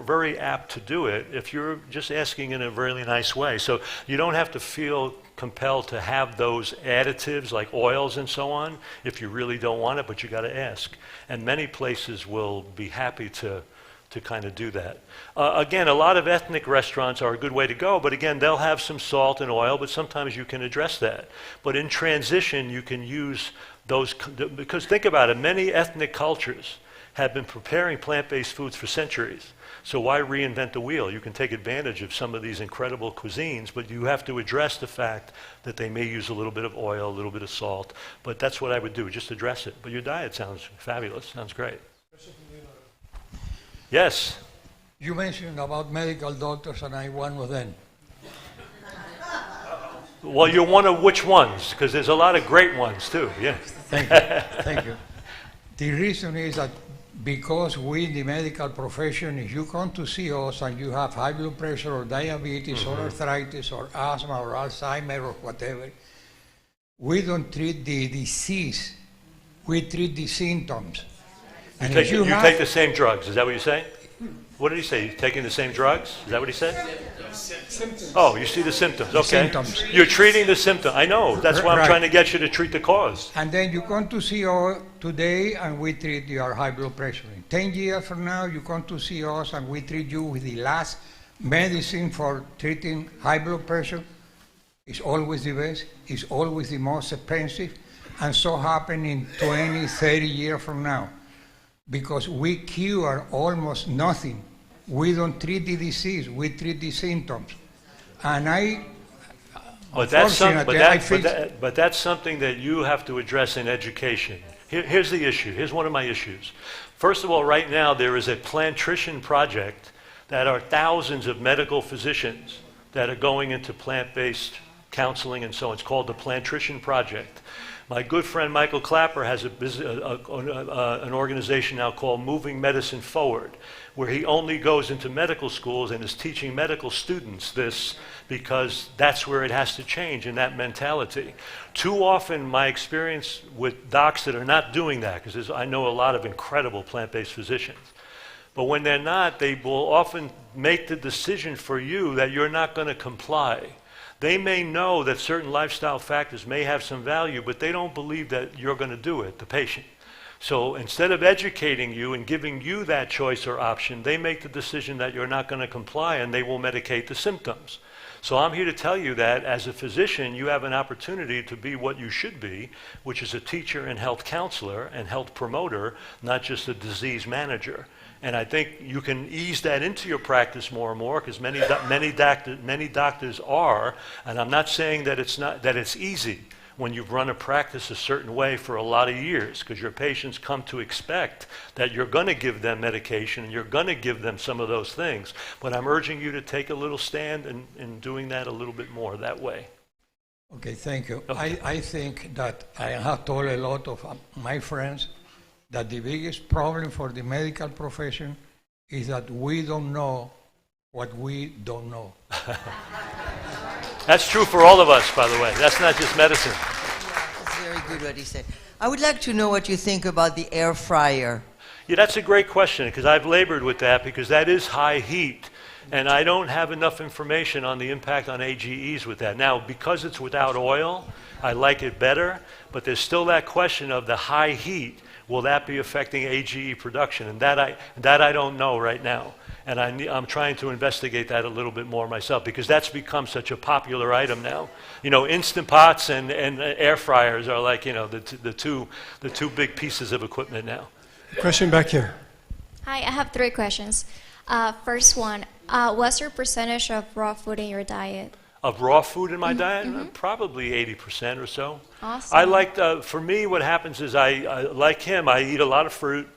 very apt to do it if you're just asking in a really nice way. So you don't have to feel compelled to have those additives like oils and so on if you really don't want it, but you got to ask. And many places will be happy to kind of do that. Again, a lot of ethnic restaurants are a good way to go, but again, they'll have some salt and oil, but sometimes you can address that. But in transition, you can use those, because think about it, many ethnic cultures have been preparing plant-based foods for centuries. So why reinvent the wheel? You can take advantage of some of these incredible cuisines, but you have to address the fact that they may use a little bit of oil, a little bit of salt. But that's what I would do, just address it. But your diet sounds fabulous, sounds great. Yes? You mentioned about medical doctors, and I'm one of them. Well, you're one of which ones? Because there's a lot of great ones, too. Yeah. Thank you. Thank you. The reason is that because we in the medical profession, if you come to see us and you have high blood pressure or diabetes or arthritis or asthma or Alzheimer or whatever, we don't treat the disease, we treat the symptoms. And You take the same drugs, is that what you say? What did he say? You're taking the same drugs? Is that what he said? Symptoms. Oh, you see the symptoms. The Okay. symptoms. You're treating the symptom. I know. That's why I'm Right. trying to get you to treat the cause. And then you come to see us today and we treat your high blood pressure. In 10 years from now, you come to see us and we treat you with the last medicine for treating high blood pressure. It's always the best. It's always the most expensive. And so happen in 20, 30 years from now. Because we cure almost nothing. We don't treat the disease, we treat the symptoms. And But that's something that you have to address in education. Here's the issue. Here's one of my issues. First of all, right now there is a plantrition project that are thousands of medical physicians that are going into plant-based counseling and so on. It's called the Plantrition Project. My good friend Michael Clapper has an organization now called Moving Medicine Forward, where he only goes into medical schools and is teaching medical students this because that's where it has to change in that mentality. Too often my experience with docs that are not doing that, because I know a lot of incredible plant-based physicians, but when they're not, they will often make the decision for you that you're not going to comply. They may know that certain lifestyle factors may have some value, but they don't believe that you're going to do it, the patient. So instead of educating you and giving you that choice or option, they make the decision that you're not going to comply and they will medicate the symptoms. So I'm here to tell you that as a physician, you have an opportunity to be what you should be, which is a teacher and health counselor and health promoter, not just a disease manager. And I think you can ease that into your practice more and more, because many doctors are. And I'm not saying that it's easy when you've run a practice a certain way for a lot of years, because your patients come to expect that you're going to give them medication and you're going to give them some of those things. But I'm urging you to take a little stand in doing that a little bit more that way. Okay, thank you. Okay. I think that I have told a lot of my friends that the biggest problem for the medical profession is that we don't know what we don't know. That's true for all of us, by the way. That's not just medicine. It's very good what he said. I would like to know what you think about the air fryer. Yeah, that's a great question, because I've labored with that, because that is high heat. And I don't have enough information on the impact on AGEs with that. Now, because it's without oil, I like it better, but there's still that question of the high heat. Will that be affecting AGE production? And that I don't know right now. And I'm trying to investigate that a little bit more myself, because that's become such a popular item now. You know, Instant Pots and air fryers are like, you know, the two big pieces of equipment now. Question back here. Hi, I have 3 questions. First one, what's your percentage of raw food in your diet? Of raw food in my diet? Probably 80% or so. Awesome. I like, for me, what happens is I like him, I eat a lot of fruit.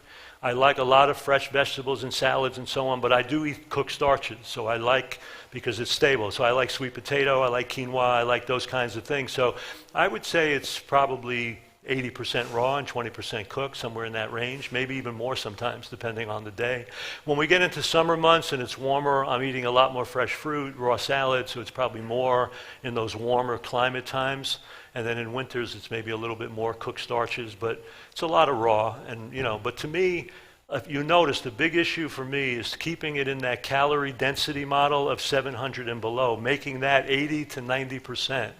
I like a lot of fresh vegetables and salads and so on, but I do eat cooked starches, so I like, because it's stable. So I like sweet potato, I like quinoa, I like those kinds of things. So I would say it's probably 80% raw and 20% cooked, somewhere in that range, maybe even more sometimes, depending on the day. When we get into summer months and it's warmer, I'm eating a lot more fresh fruit, raw salad, so it's probably more in those warmer climate times. And then in winters, it's maybe a little bit more cooked starches, but it's a lot of raw. And, you know, but to me, if you notice, the big issue for me is keeping it in that calorie density model of 700 and below, making that 80 to 90%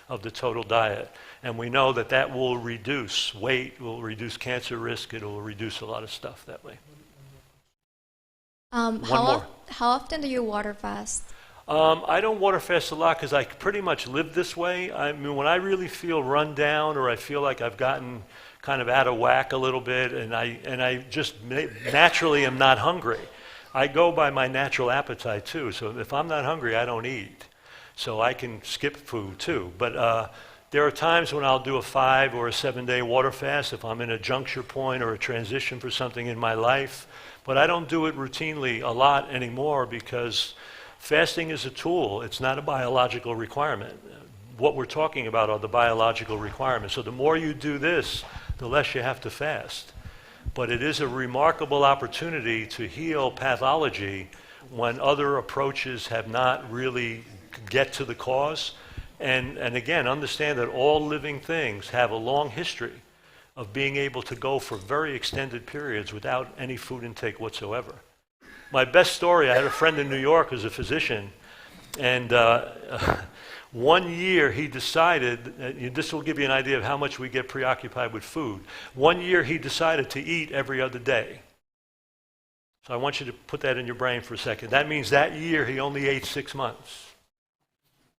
of the total diet. And we know that that will reduce weight, will reduce cancer risk, it will reduce a lot of stuff that way. How often do you water fast? I don't water fast a lot because I pretty much live this way. I mean, when I really feel run down or I feel like I've gotten kind of out of whack a little bit and I just naturally am not hungry, I go by my natural appetite too. So if I'm not hungry, I don't eat. So I can skip food too. But there are times when I'll do a 5 or a 7 day water fast if I'm in a juncture point or a transition for something in my life. But I don't do it routinely a lot anymore because fasting is a tool. It's not a biological requirement. What we're talking about are the biological requirements. So the more you do this, the less you have to fast. But it is a remarkable opportunity to heal pathology when other approaches have not really get to the cause. And again, understand that all living things have a long history of being able to go for very extended periods without any food intake whatsoever. My best story, I had a friend in New York who's a physician, and one year he decided, this will give you an idea of how much we get preoccupied with food. One year he decided to eat every other day. So I want you to put that in your brain for a second. That means that year he only ate 6 months.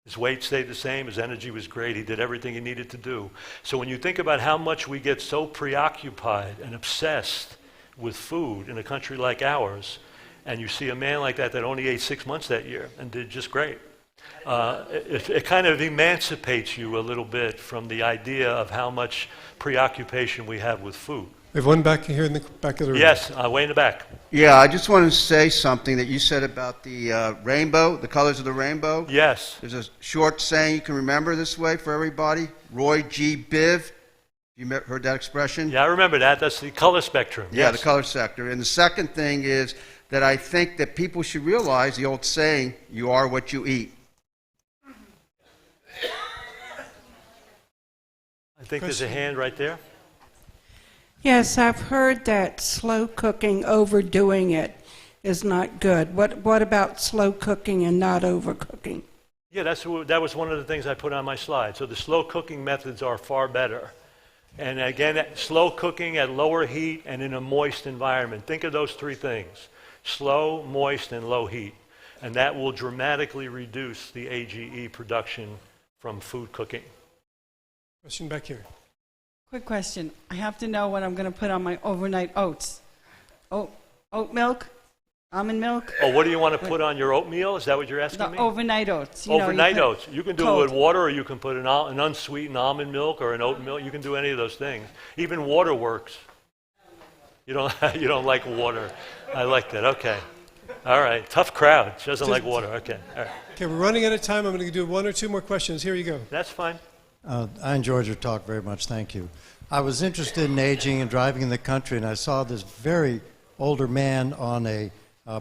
His weight stayed the same, his energy was great, he did everything he needed to do. So when you think about how much we get so preoccupied and obsessed with food in a country like ours, and you see a man like that only ate 6 months that year and did just great, it kind of emancipates you a little bit from the idea of how much preoccupation we have with food. We have one back here in the back of the room. Yes, way in the back. Yeah, I just wanted to say something that you said about the rainbow, the colors of the rainbow. Yes. There's a short saying you can remember this way for everybody. Roy G. Biv. You heard that expression? Yeah, I remember that. That's the color spectrum. Yeah, yes. the color sector. And the second thing is that I think that people should realize the old saying, you are what you eat. I think there's a hand right there. Yes, I've heard that slow cooking, overdoing it, is not good. What about slow cooking and not overcooking? Yeah, that was one of the things I put on my slide. So the slow cooking methods are far better. And again, slow cooking at lower heat and in a moist environment. Think of those three things: slow, moist, and low heat. And that will dramatically reduce the AGE production from food cooking. Question back here. Quick question. I have to know what I'm going to put on my overnight oats. Oat milk? Almond milk? Oh, what do you want to put on your oatmeal? Is that what you're asking The me? overnight oats. Overnight oats. You can do cold. it with water, or you can put an unsweetened almond milk or an oat milk. You can do any of those things. Even water works. You don't like water. I like that. Okay. All right. Tough crowd. She doesn't like water. Okay. All right. Okay, we're running out of time. I'm going to do one or two more questions. Here you go. That's fine. I enjoyed your talk very much. Thank you. I was interested in aging and driving in the country, and I saw this very older man on a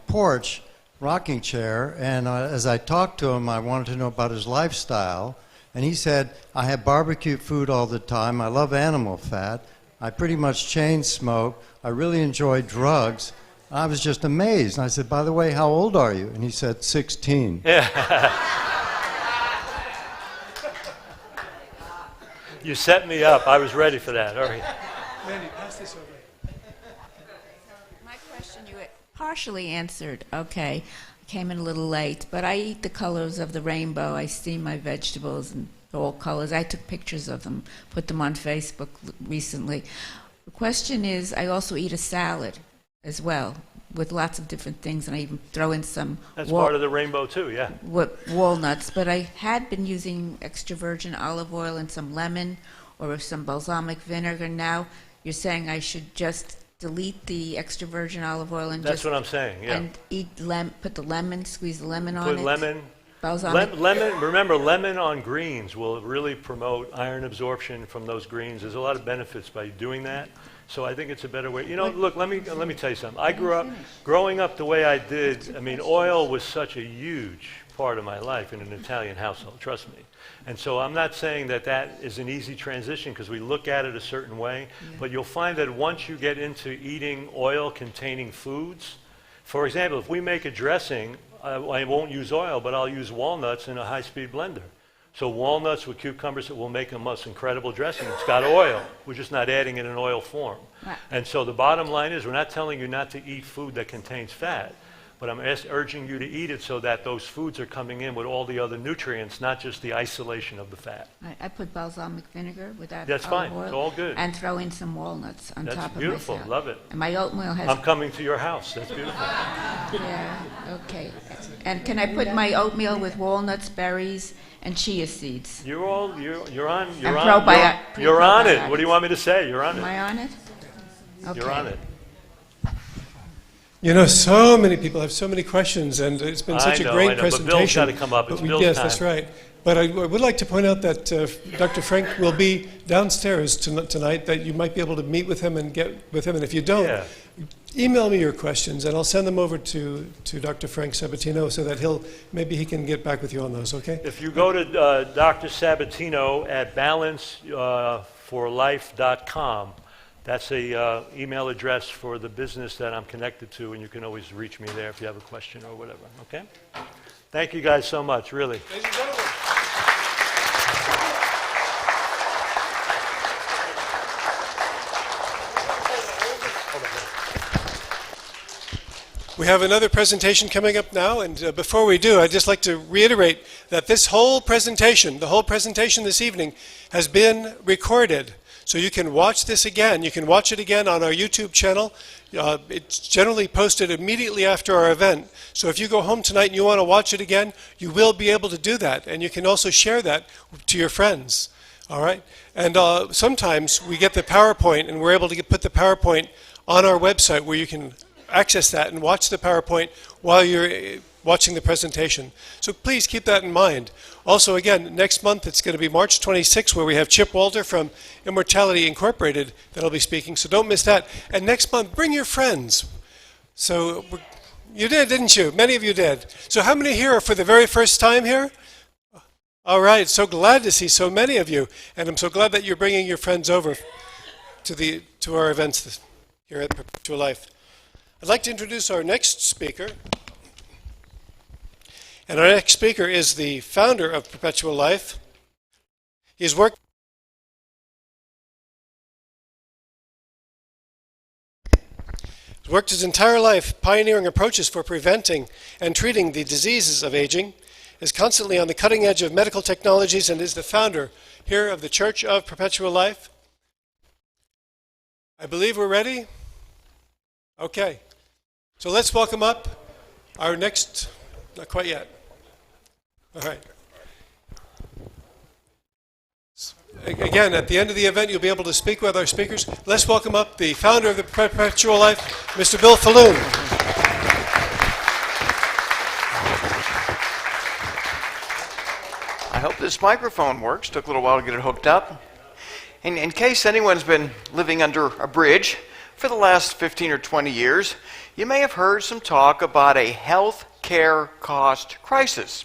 porch, rocking chair, and as I talked to him, I wanted to know about his lifestyle, and he said, I have barbecue food all the time, I love animal fat, I pretty much chain smoke, I really enjoy drugs. I was just amazed, and I said, by the way, how old are you? And he said, 16. You set me up. I was ready for that. All right. Mandy, pass this over. My question you partially answered. Okay, I came in a little late, but I eat the colors of the rainbow. I steam my vegetables in all colors. I took pictures of them, put them on Facebook recently. The question is, I also eat a salad as well with lots of different things, and I even throw in some That's part of the rainbow too, yeah. Walnuts, but I had been using extra virgin olive oil and some lemon or some balsamic vinegar. Now you're saying I should just delete the extra virgin olive oil and That's what I'm saying, yeah. And eat put the lemon, squeeze the lemon on Put it. lemon. Balsamic. Lemon. Remember, lemon on greens will really promote iron absorption from those greens. There's a lot of benefits by doing that. So I think it's a better way. You know, look, let me tell you something. Growing up the way I did, I mean, oil was such a huge part of my life in an Italian household, trust me. And so I'm not saying that that is an easy transition because we look at it a certain way, but you'll find that once you get into eating oil-containing foods, for example, if we make a dressing, I won't use oil, but I'll use walnuts in a high-speed blender. So walnuts with cucumbers, it will make a most incredible dressing. It's got oil. We're just not adding it in oil form. Right. And so the bottom line is we're not telling you not to eat food that contains fat, but I'm urging you to eat it so that those foods are coming in with all the other nutrients, not just the isolation of the fat. I put balsamic vinegar with that. That's olive fine. oil It's all good. And throw in some walnuts on That's top of beautiful. my salad. Love it. And my oatmeal has. I'm coming to your house. That's beautiful. Yeah. Okay. And can I put my oatmeal with walnuts, berries, and chia seeds? You're on it. What do you want me to say? You're on it. Am I on it? Okay. You're on it. You know, so many people have so many questions, and it's been such a great presentation. But Bill's got to come up. It's Bill's yes, time. that's right. But I would like to point out that Dr. Frank will be downstairs tonight, that you might be able to meet with him and get with him. And if you don't, email me your questions, and I'll send them over to Dr. Frank Sabatino so that maybe he can get back with you on those, okay? If you go to Dr. Sabatino at balanceforlife.com, that's a email address for the business that I'm connected to, and you can always reach me there if you have a question or whatever, okay? Thank you guys so much, really. Ladies and gentlemen. We have another presentation coming up now, and before we do, I'd just like to reiterate that this whole presentation, the whole presentation this evening, has been recorded. So you can watch this again. You can watch it again on our YouTube channel. It's generally posted immediately after our event. So if you go home tonight and you want to watch it again, you will be able to do that. And you can also share that to your friends. All right? And sometimes we get the PowerPoint, and we're able to put the PowerPoint on our website where you can access that and watch the PowerPoint while you're watching the presentation. So please keep that in mind. Also, again, next month it's going to be March 26th, where we have Chip Walter from Immortality Incorporated that'll be speaking, so don't miss that. And next month, bring your friends. So you did, didn't you? Many of you did. So how many here are for the very first time here? All right, so glad to see so many of you, and I'm so glad that you're bringing your friends over to our events here at Perpetual Life. I'd like to introduce our next speaker. And our next speaker is the founder of Perpetual Life. He's worked He's worked his entire life pioneering approaches for preventing and treating the diseases of aging, is constantly on the cutting edge of medical technologies, and is the founder here of the Church of Perpetual Life. I believe we're ready? Okay. So let's welcome up our next, not quite yet. All right. Again, at the end of the event, you'll be able to speak with our speakers. Let's welcome up the founder of the Perpetual Life, Mr. Bill Falloon. I hope this microphone works. Took a little while to get it hooked up. In case anyone's been living under a bridge for the last 15 or 20 years, you may have heard some talk about a health care cost crisis.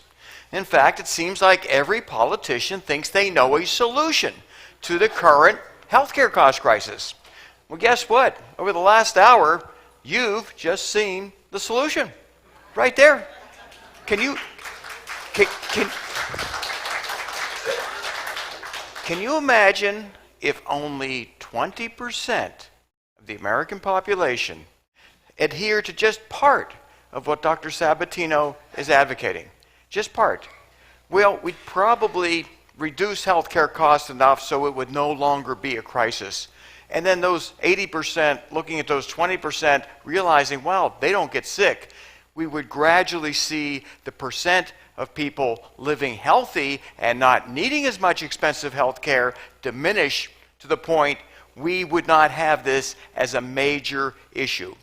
In fact, it seems like every politician thinks they know a solution to the current healthcare cost crisis. Well, guess what? Over the last hour, you've just seen the solution. Right there. Can you imagine if only 20% of the American population adhere to just part of what Dr. Sabatino is advocating? Just part. Well, we'd probably reduce healthcare costs enough so it would no longer be a crisis. And then those 80%, looking at those 20%, realizing, wow, they don't get sick. We would gradually see the percent of people living healthy and not needing as much expensive health care diminish to the point we would not have this as a major issue.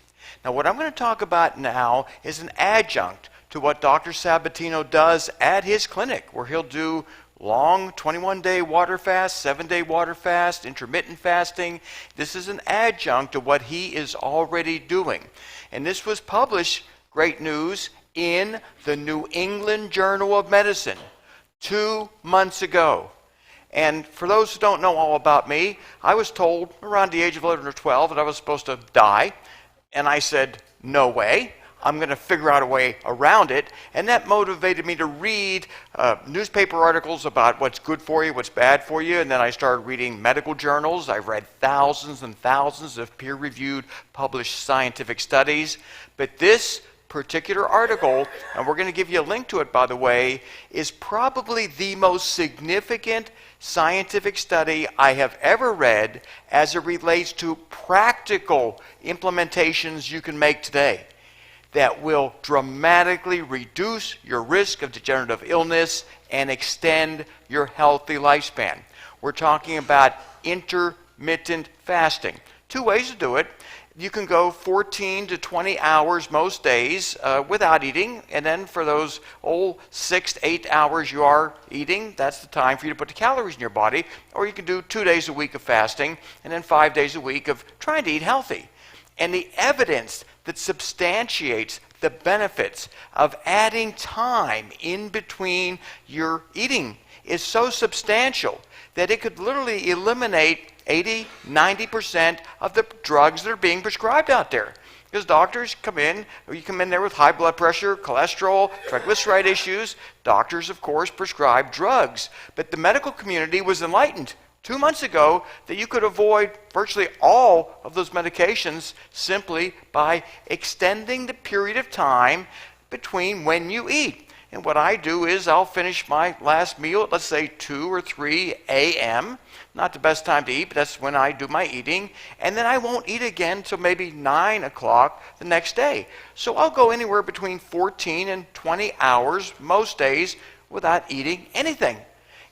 Now, what I'm going to talk about now is an adjunct to what Dr. Sabatino does at his clinic, where he'll do long 21-day water fast, 7-day water fast, intermittent fasting. This is an adjunct to what he is already doing. And this was published, great news, in the New England Journal of Medicine 2 months ago. And for those who don't know all about me, I was told around the age of 11 or 12 that I was supposed to die. And I said, no way. I'm going to figure out a way around it. And that motivated me to read newspaper articles about what's good for you, what's bad for you. And then I started reading medical journals. I've read thousands and thousands of peer-reviewed, published scientific studies. But this particular article, and we're going to give you a link to it, by the way, is probably the most significant scientific study I have ever read as it relates to practical implementations you can make today that will dramatically reduce your risk of degenerative illness and extend your healthy lifespan. We're talking about intermittent fasting. 2 ways to do it. You can go 14 to 20 hours most days without eating, and then for those 6 to 8 hours you are eating, that's the time for you to put the calories in your body. Or you can do 2 days a week of fasting, and then 5 days a week of trying to eat healthy. And the evidence that substantiates the benefits of adding time in between your eating is so substantial that it could literally eliminate 80, 90% of the drugs that are being prescribed out there. Because doctors come in, or you come in there with high blood pressure, cholesterol, triglyceride issues. Doctors, of course, prescribe drugs. But the medical community was enlightened 2 months ago that you could avoid virtually all of those medications simply by extending the period of time between when you eat. And what I do is I'll finish my last meal at, let's say, 2 or 3 a.m. Not the best time to eat, but that's when I do my eating. And then I won't eat again until maybe 9 o'clock the next day. So I'll go anywhere between 14 and 20 hours most days without eating anything.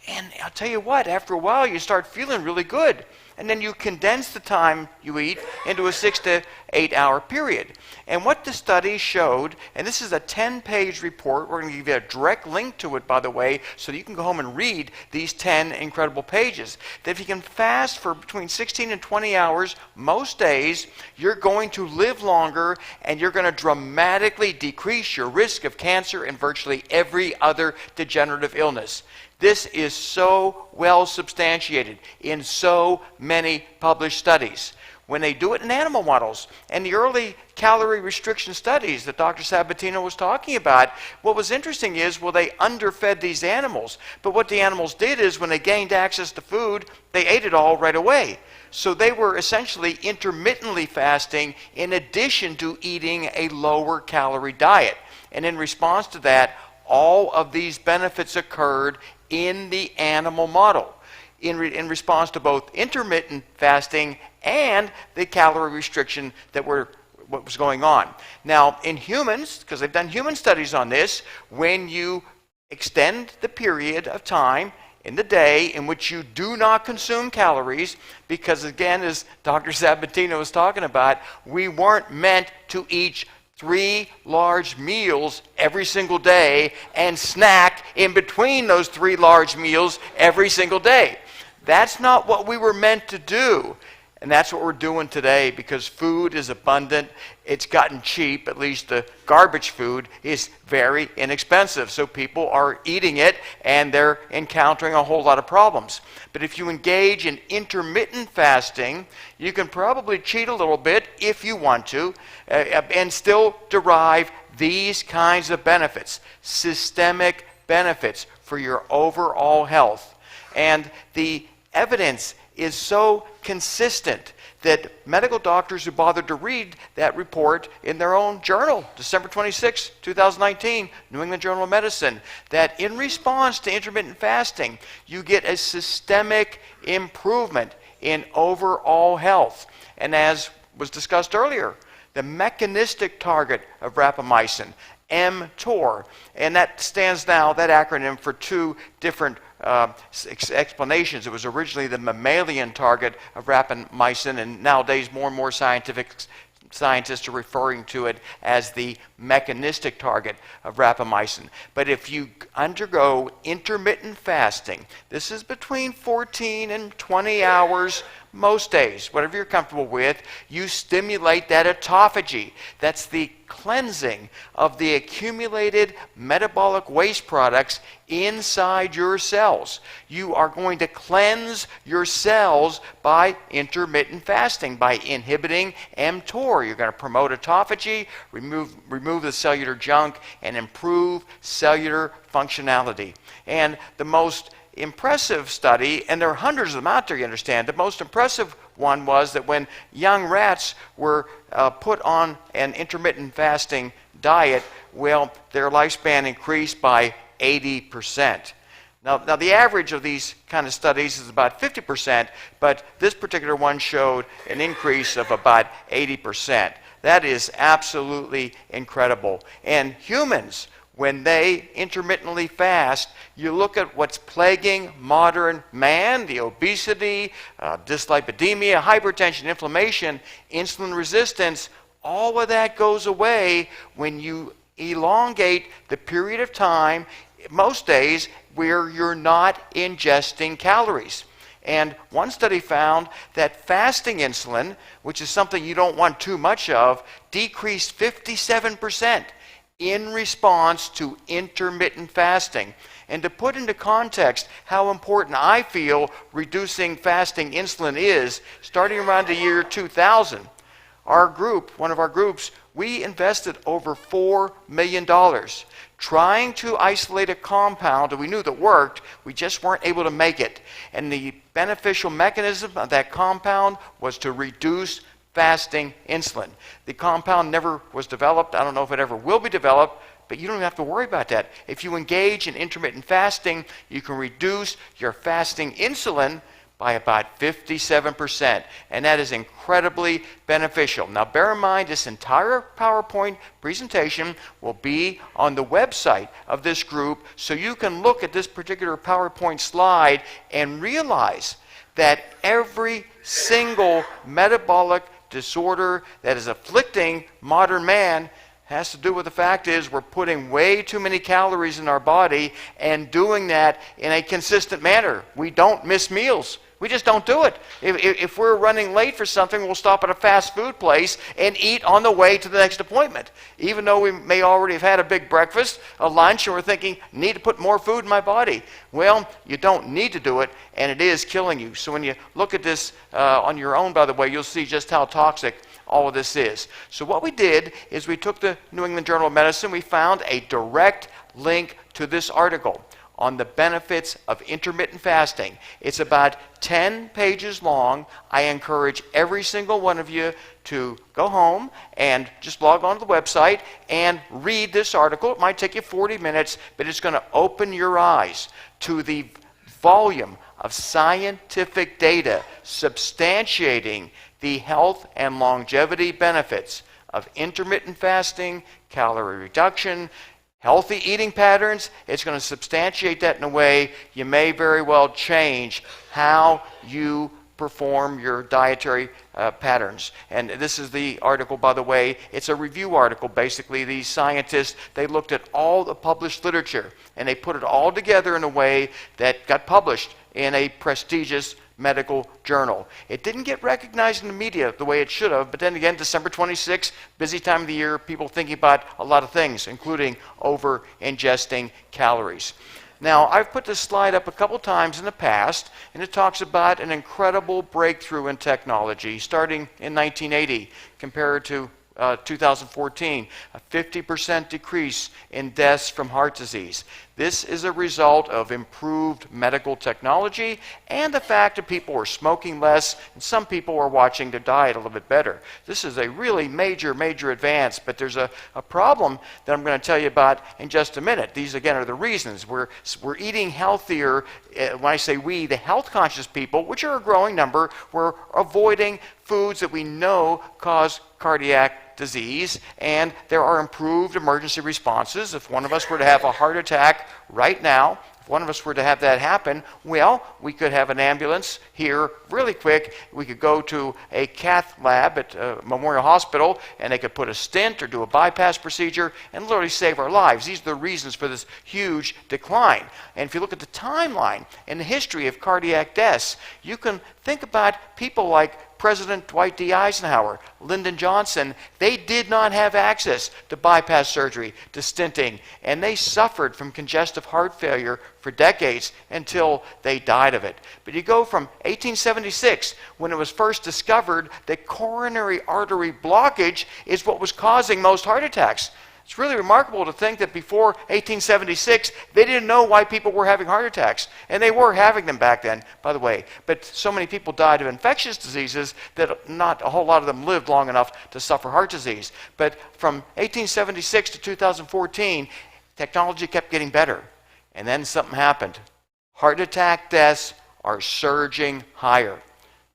And I'll tell you what, after a while you start feeling really good. And then you condense the time you eat into a 6 to 8 hour period. And what the study showed, and this is a 10-page report, we're going to give you a direct link to it, by the way, so that you can go home and read these 10 incredible pages, that if you can fast for between 16 and 20 hours most days, you're going to live longer and you're going to dramatically decrease your risk of cancer and virtually every other degenerative illness. This is so well substantiated in so many published studies. when they do it in animal models. And the early calorie restriction studies that Dr. Sabatino was talking about, what was interesting is, well, they underfed these animals. But what the animals did is when they gained access to food, they ate it all right away. So they were essentially intermittently fasting in addition to eating a lower calorie diet. And in response to that, all of these benefits occurred in the animal model in response to both intermittent fasting and the calorie restriction what was going on. Now, in humans, because they've done human studies on this, when you extend the period of time in the day in which you do not consume calories, because again, as Dr. Sabatino was talking about, we weren't meant to eat 3 large meals every single day and snack in between those 3 large meals every single day. That's not what we were meant to do. And that's what we're doing today, because food is abundant. It's gotten cheap. At least the garbage food is very inexpensive. So people are eating it and they're encountering a whole lot of problems. But if you engage in intermittent fasting, you can probably cheat a little bit if you want to and still derive these kinds of benefits, systemic benefits for your overall health. And the evidence is so consistent that medical doctors who bothered to read that report in their own journal, December 26, 2019, New England Journal of Medicine, that in response to intermittent fasting, you get a systemic improvement in overall health. And as was discussed earlier, the mechanistic target of rapamycin, mTOR, and that stands now, that acronym, for 2 different explanations. It was originally the mammalian target of rapamycin, and nowadays more and more scientists are referring to it as the mechanistic target of rapamycin. But if you undergo intermittent fasting, this is between 14 and 20 hours most days, whatever you're comfortable with, you stimulate that autophagy. That's the cleansing of the accumulated metabolic waste products inside your cells. You are going to cleanse your cells by intermittent fasting, by inhibiting mTOR. You're going to promote autophagy, remove the cellular junk, and improve cellular functionality. And the most impressive study, and there are hundreds of them out there, you understand, the most impressive one was that when young rats were put on an intermittent fasting diet, well, their lifespan increased by 80%. Now, the average of these kind of studies is about 50%, but this particular one showed an increase of about 80%. That is absolutely incredible. And humans, when they intermittently fast, you look at what's plaguing modern man, the obesity, dyslipidemia, hypertension, inflammation, insulin resistance, all of that goes away when you elongate the period of time, most days, where you're not ingesting calories. And one study found that fasting insulin, which is something you don't want too much of, decreased 57% in response to intermittent fasting. And to put into context how important I feel reducing fasting insulin is, starting around the year 2000, our group, one of our groups, we invested over $4 million trying to isolate a compound that we knew that worked. We just weren't able to make it. And the beneficial mechanism of that compound was to reduce fasting insulin. The compound never was developed. I don't know if it ever will be developed, but you don't have to worry about that. If you engage in intermittent fasting, you can reduce your fasting insulin by about 57%, and that is incredibly beneficial. Now, bear in mind, this entire PowerPoint presentation will be on the website of this group, so you can look at this particular PowerPoint slide and realize that every single metabolic disorder that is afflicting modern man has to do with the fact is we're putting way too many calories in our body and doing that in a consistent manner. We don't miss meals. We just don't do it. If we're running late for something, we'll stop at a fast food place and eat on the way to the next appointment. Even though we may already have had a big breakfast, a lunch, and we're thinking, need to put more food in my body. Well, you don't need to do it, and it is killing you. So when you look at this on your own, by the way, you'll see just how toxic all of this is. So what we did is we took the New England Journal of Medicine, we found a direct link to this article on the benefits of intermittent fasting. It's about 10 pages long. I encourage every single one of you to go home and just log on to the website and read this article. It might take you 40 minutes, but it's going to open your eyes to the volume of scientific data substantiating the health and longevity benefits of intermittent fasting, calorie reduction, healthy eating patterns. It's going to substantiate that in a way you may very well change how you perform your dietary patterns. And this is the article, by the way. It's a review article. Basically, these scientists, they looked at all the published literature, and they put it all together in a way that got published in a prestigious medical journal. It didn't get recognized in the media the way it should have, but then again, December 26th, busy time of the year, people thinking about a lot of things, including over-ingesting calories. Now, I've put this slide up a couple times in the past, and it talks about an incredible breakthrough in technology starting in 1980 compared to 2014, a 50% decrease in deaths from heart disease. This is a result of improved medical technology and the fact that people are smoking less and some people are watching their diet a little bit better. This is a really major, major advance, but there's a problem that I'm going to tell you about in just a minute. These, again, are the reasons. We're eating healthier. When I say we, the health-conscious people, which are a growing number, we're avoiding foods that we know cause cardiac disease, and there are improved emergency responses. If one of us were to have a heart attack right now, if one of us were to have that happen, well, we could have an ambulance here really quick. We could go to a cath lab at Memorial Hospital, and they could put a stent or do a bypass procedure and literally save our lives. These are the reasons for this huge decline. And if you look at the timeline and the history of cardiac deaths, you can think about people like President Dwight D. Eisenhower, Lyndon Johnson. They did not have access to bypass surgery, to stenting, and they suffered from congestive heart failure for decades until they died of it. But you go from 1876, when it was first discovered that coronary artery blockage is what was causing most heart attacks. It's really remarkable to think that before 1876, they didn't know why people were having heart attacks. And they were having them back then, by the way. But so many people died of infectious diseases that not a whole lot of them lived long enough to suffer heart disease. But from 1876 to 2014, technology kept getting better. And then something happened. Heart attack deaths are surging higher.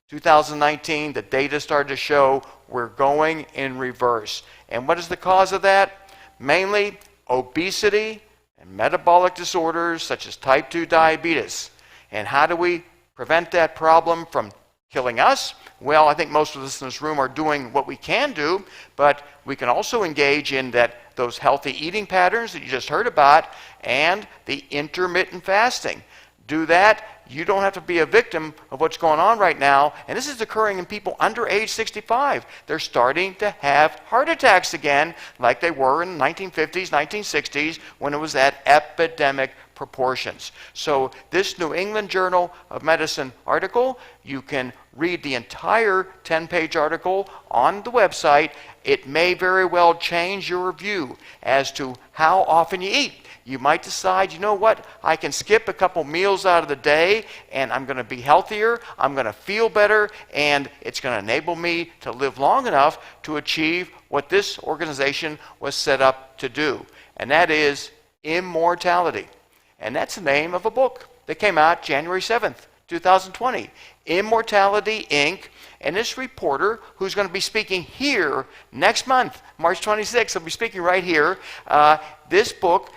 2019, the data started to show we're going in reverse. And what is the cause of that? Mainly obesity and metabolic disorders such as type 2 diabetes. And how do we prevent that problem from killing us? Well, I think most of us in this room are doing what we can do, but we can also engage in those healthy eating patterns that you just heard about and the intermittent fasting. Do that. You don't have to be a victim of what's going on right now. And this is occurring in people under age 65. They're starting to have heart attacks again like they were in the 1950s, 1960s when it was at epidemic proportions. So this New England Journal of Medicine article, you can read the entire 10-page article on the website. It may very well change your view as to how often you eat. You might decide, you know what, I can skip a couple meals out of the day and I'm going to be healthier, I'm going to feel better, and it's going to enable me to live long enough to achieve what this organization was set up to do. And that is immortality. And that's the name of a book that came out January 7th, 2020. Immortality, Inc. And this reporter, who's going to be speaking here next month, March 26th, he'll be speaking right here. This book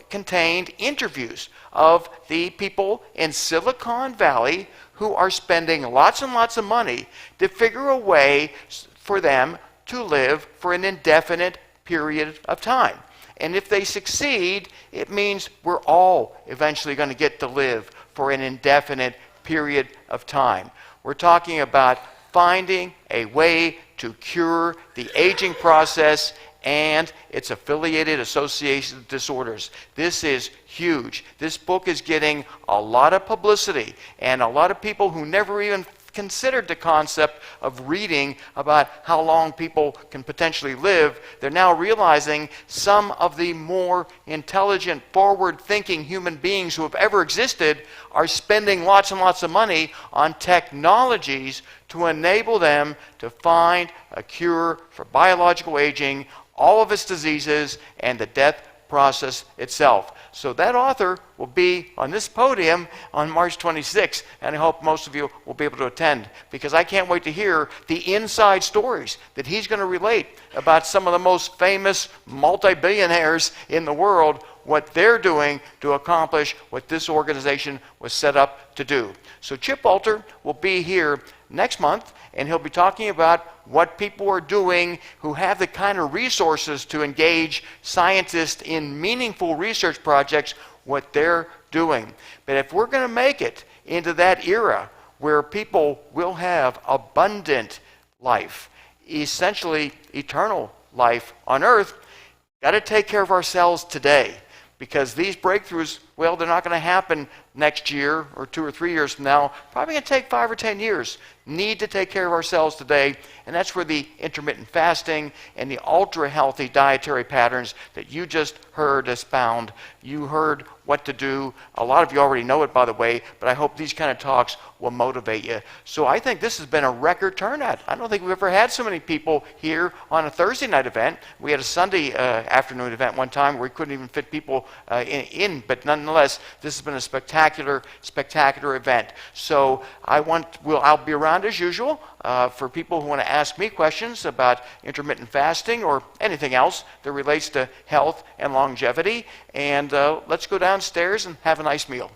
contained interviews of the people in Silicon Valley who are spending lots and lots of money to figure a way for them to live for an indefinite period of time. And if they succeed, it means we're all eventually going to get to live for an indefinite period of time. We're talking about finding a way to cure the aging process and its affiliated associated disorders. This is huge. This book is getting a lot of publicity, and a lot of people who never even considered the concept of reading about how long people can potentially live, they're now realizing some of the more intelligent, forward-thinking human beings who have ever existed are spending lots and lots of money on technologies to enable them to find a cure for biological aging, all of its diseases, and the death process itself. So that author will be on this podium on March 26th, and I hope most of you will be able to attend, because I can't wait to hear the inside stories that he's going to relate about some of the most famous multi-billionaires in the world, what they're doing to accomplish what this organization was set up to do. So Chip Walter will be here next month, and he'll be talking about what people are doing who have the kind of resources to engage scientists in meaningful research projects, what they're doing. But if we're going to make it into that era where people will have abundant life, essentially eternal life on Earth, got to take care of ourselves today. Because these breakthroughs, well, they're not going to happen next year or 2 or 3 years from now. Probably going to take 5 or 10 years. Need to take care of ourselves today. And that's where the intermittent fasting and the ultra-healthy dietary patterns that you just heard expound. You heard what to do. A lot of you already know it, by the way, but I hope these kind of talks will motivate you. So I think this has been a record turnout. I don't think we've ever had so many people here on a Thursday night event. We had a Sunday afternoon event one time where we couldn't even fit people in, but nonetheless, this has been a spectacular, spectacular event. So I'll be around as usual for people who want to ask me questions about intermittent fasting or anything else that relates to health and longevity. And let's go downstairs and have a nice meal.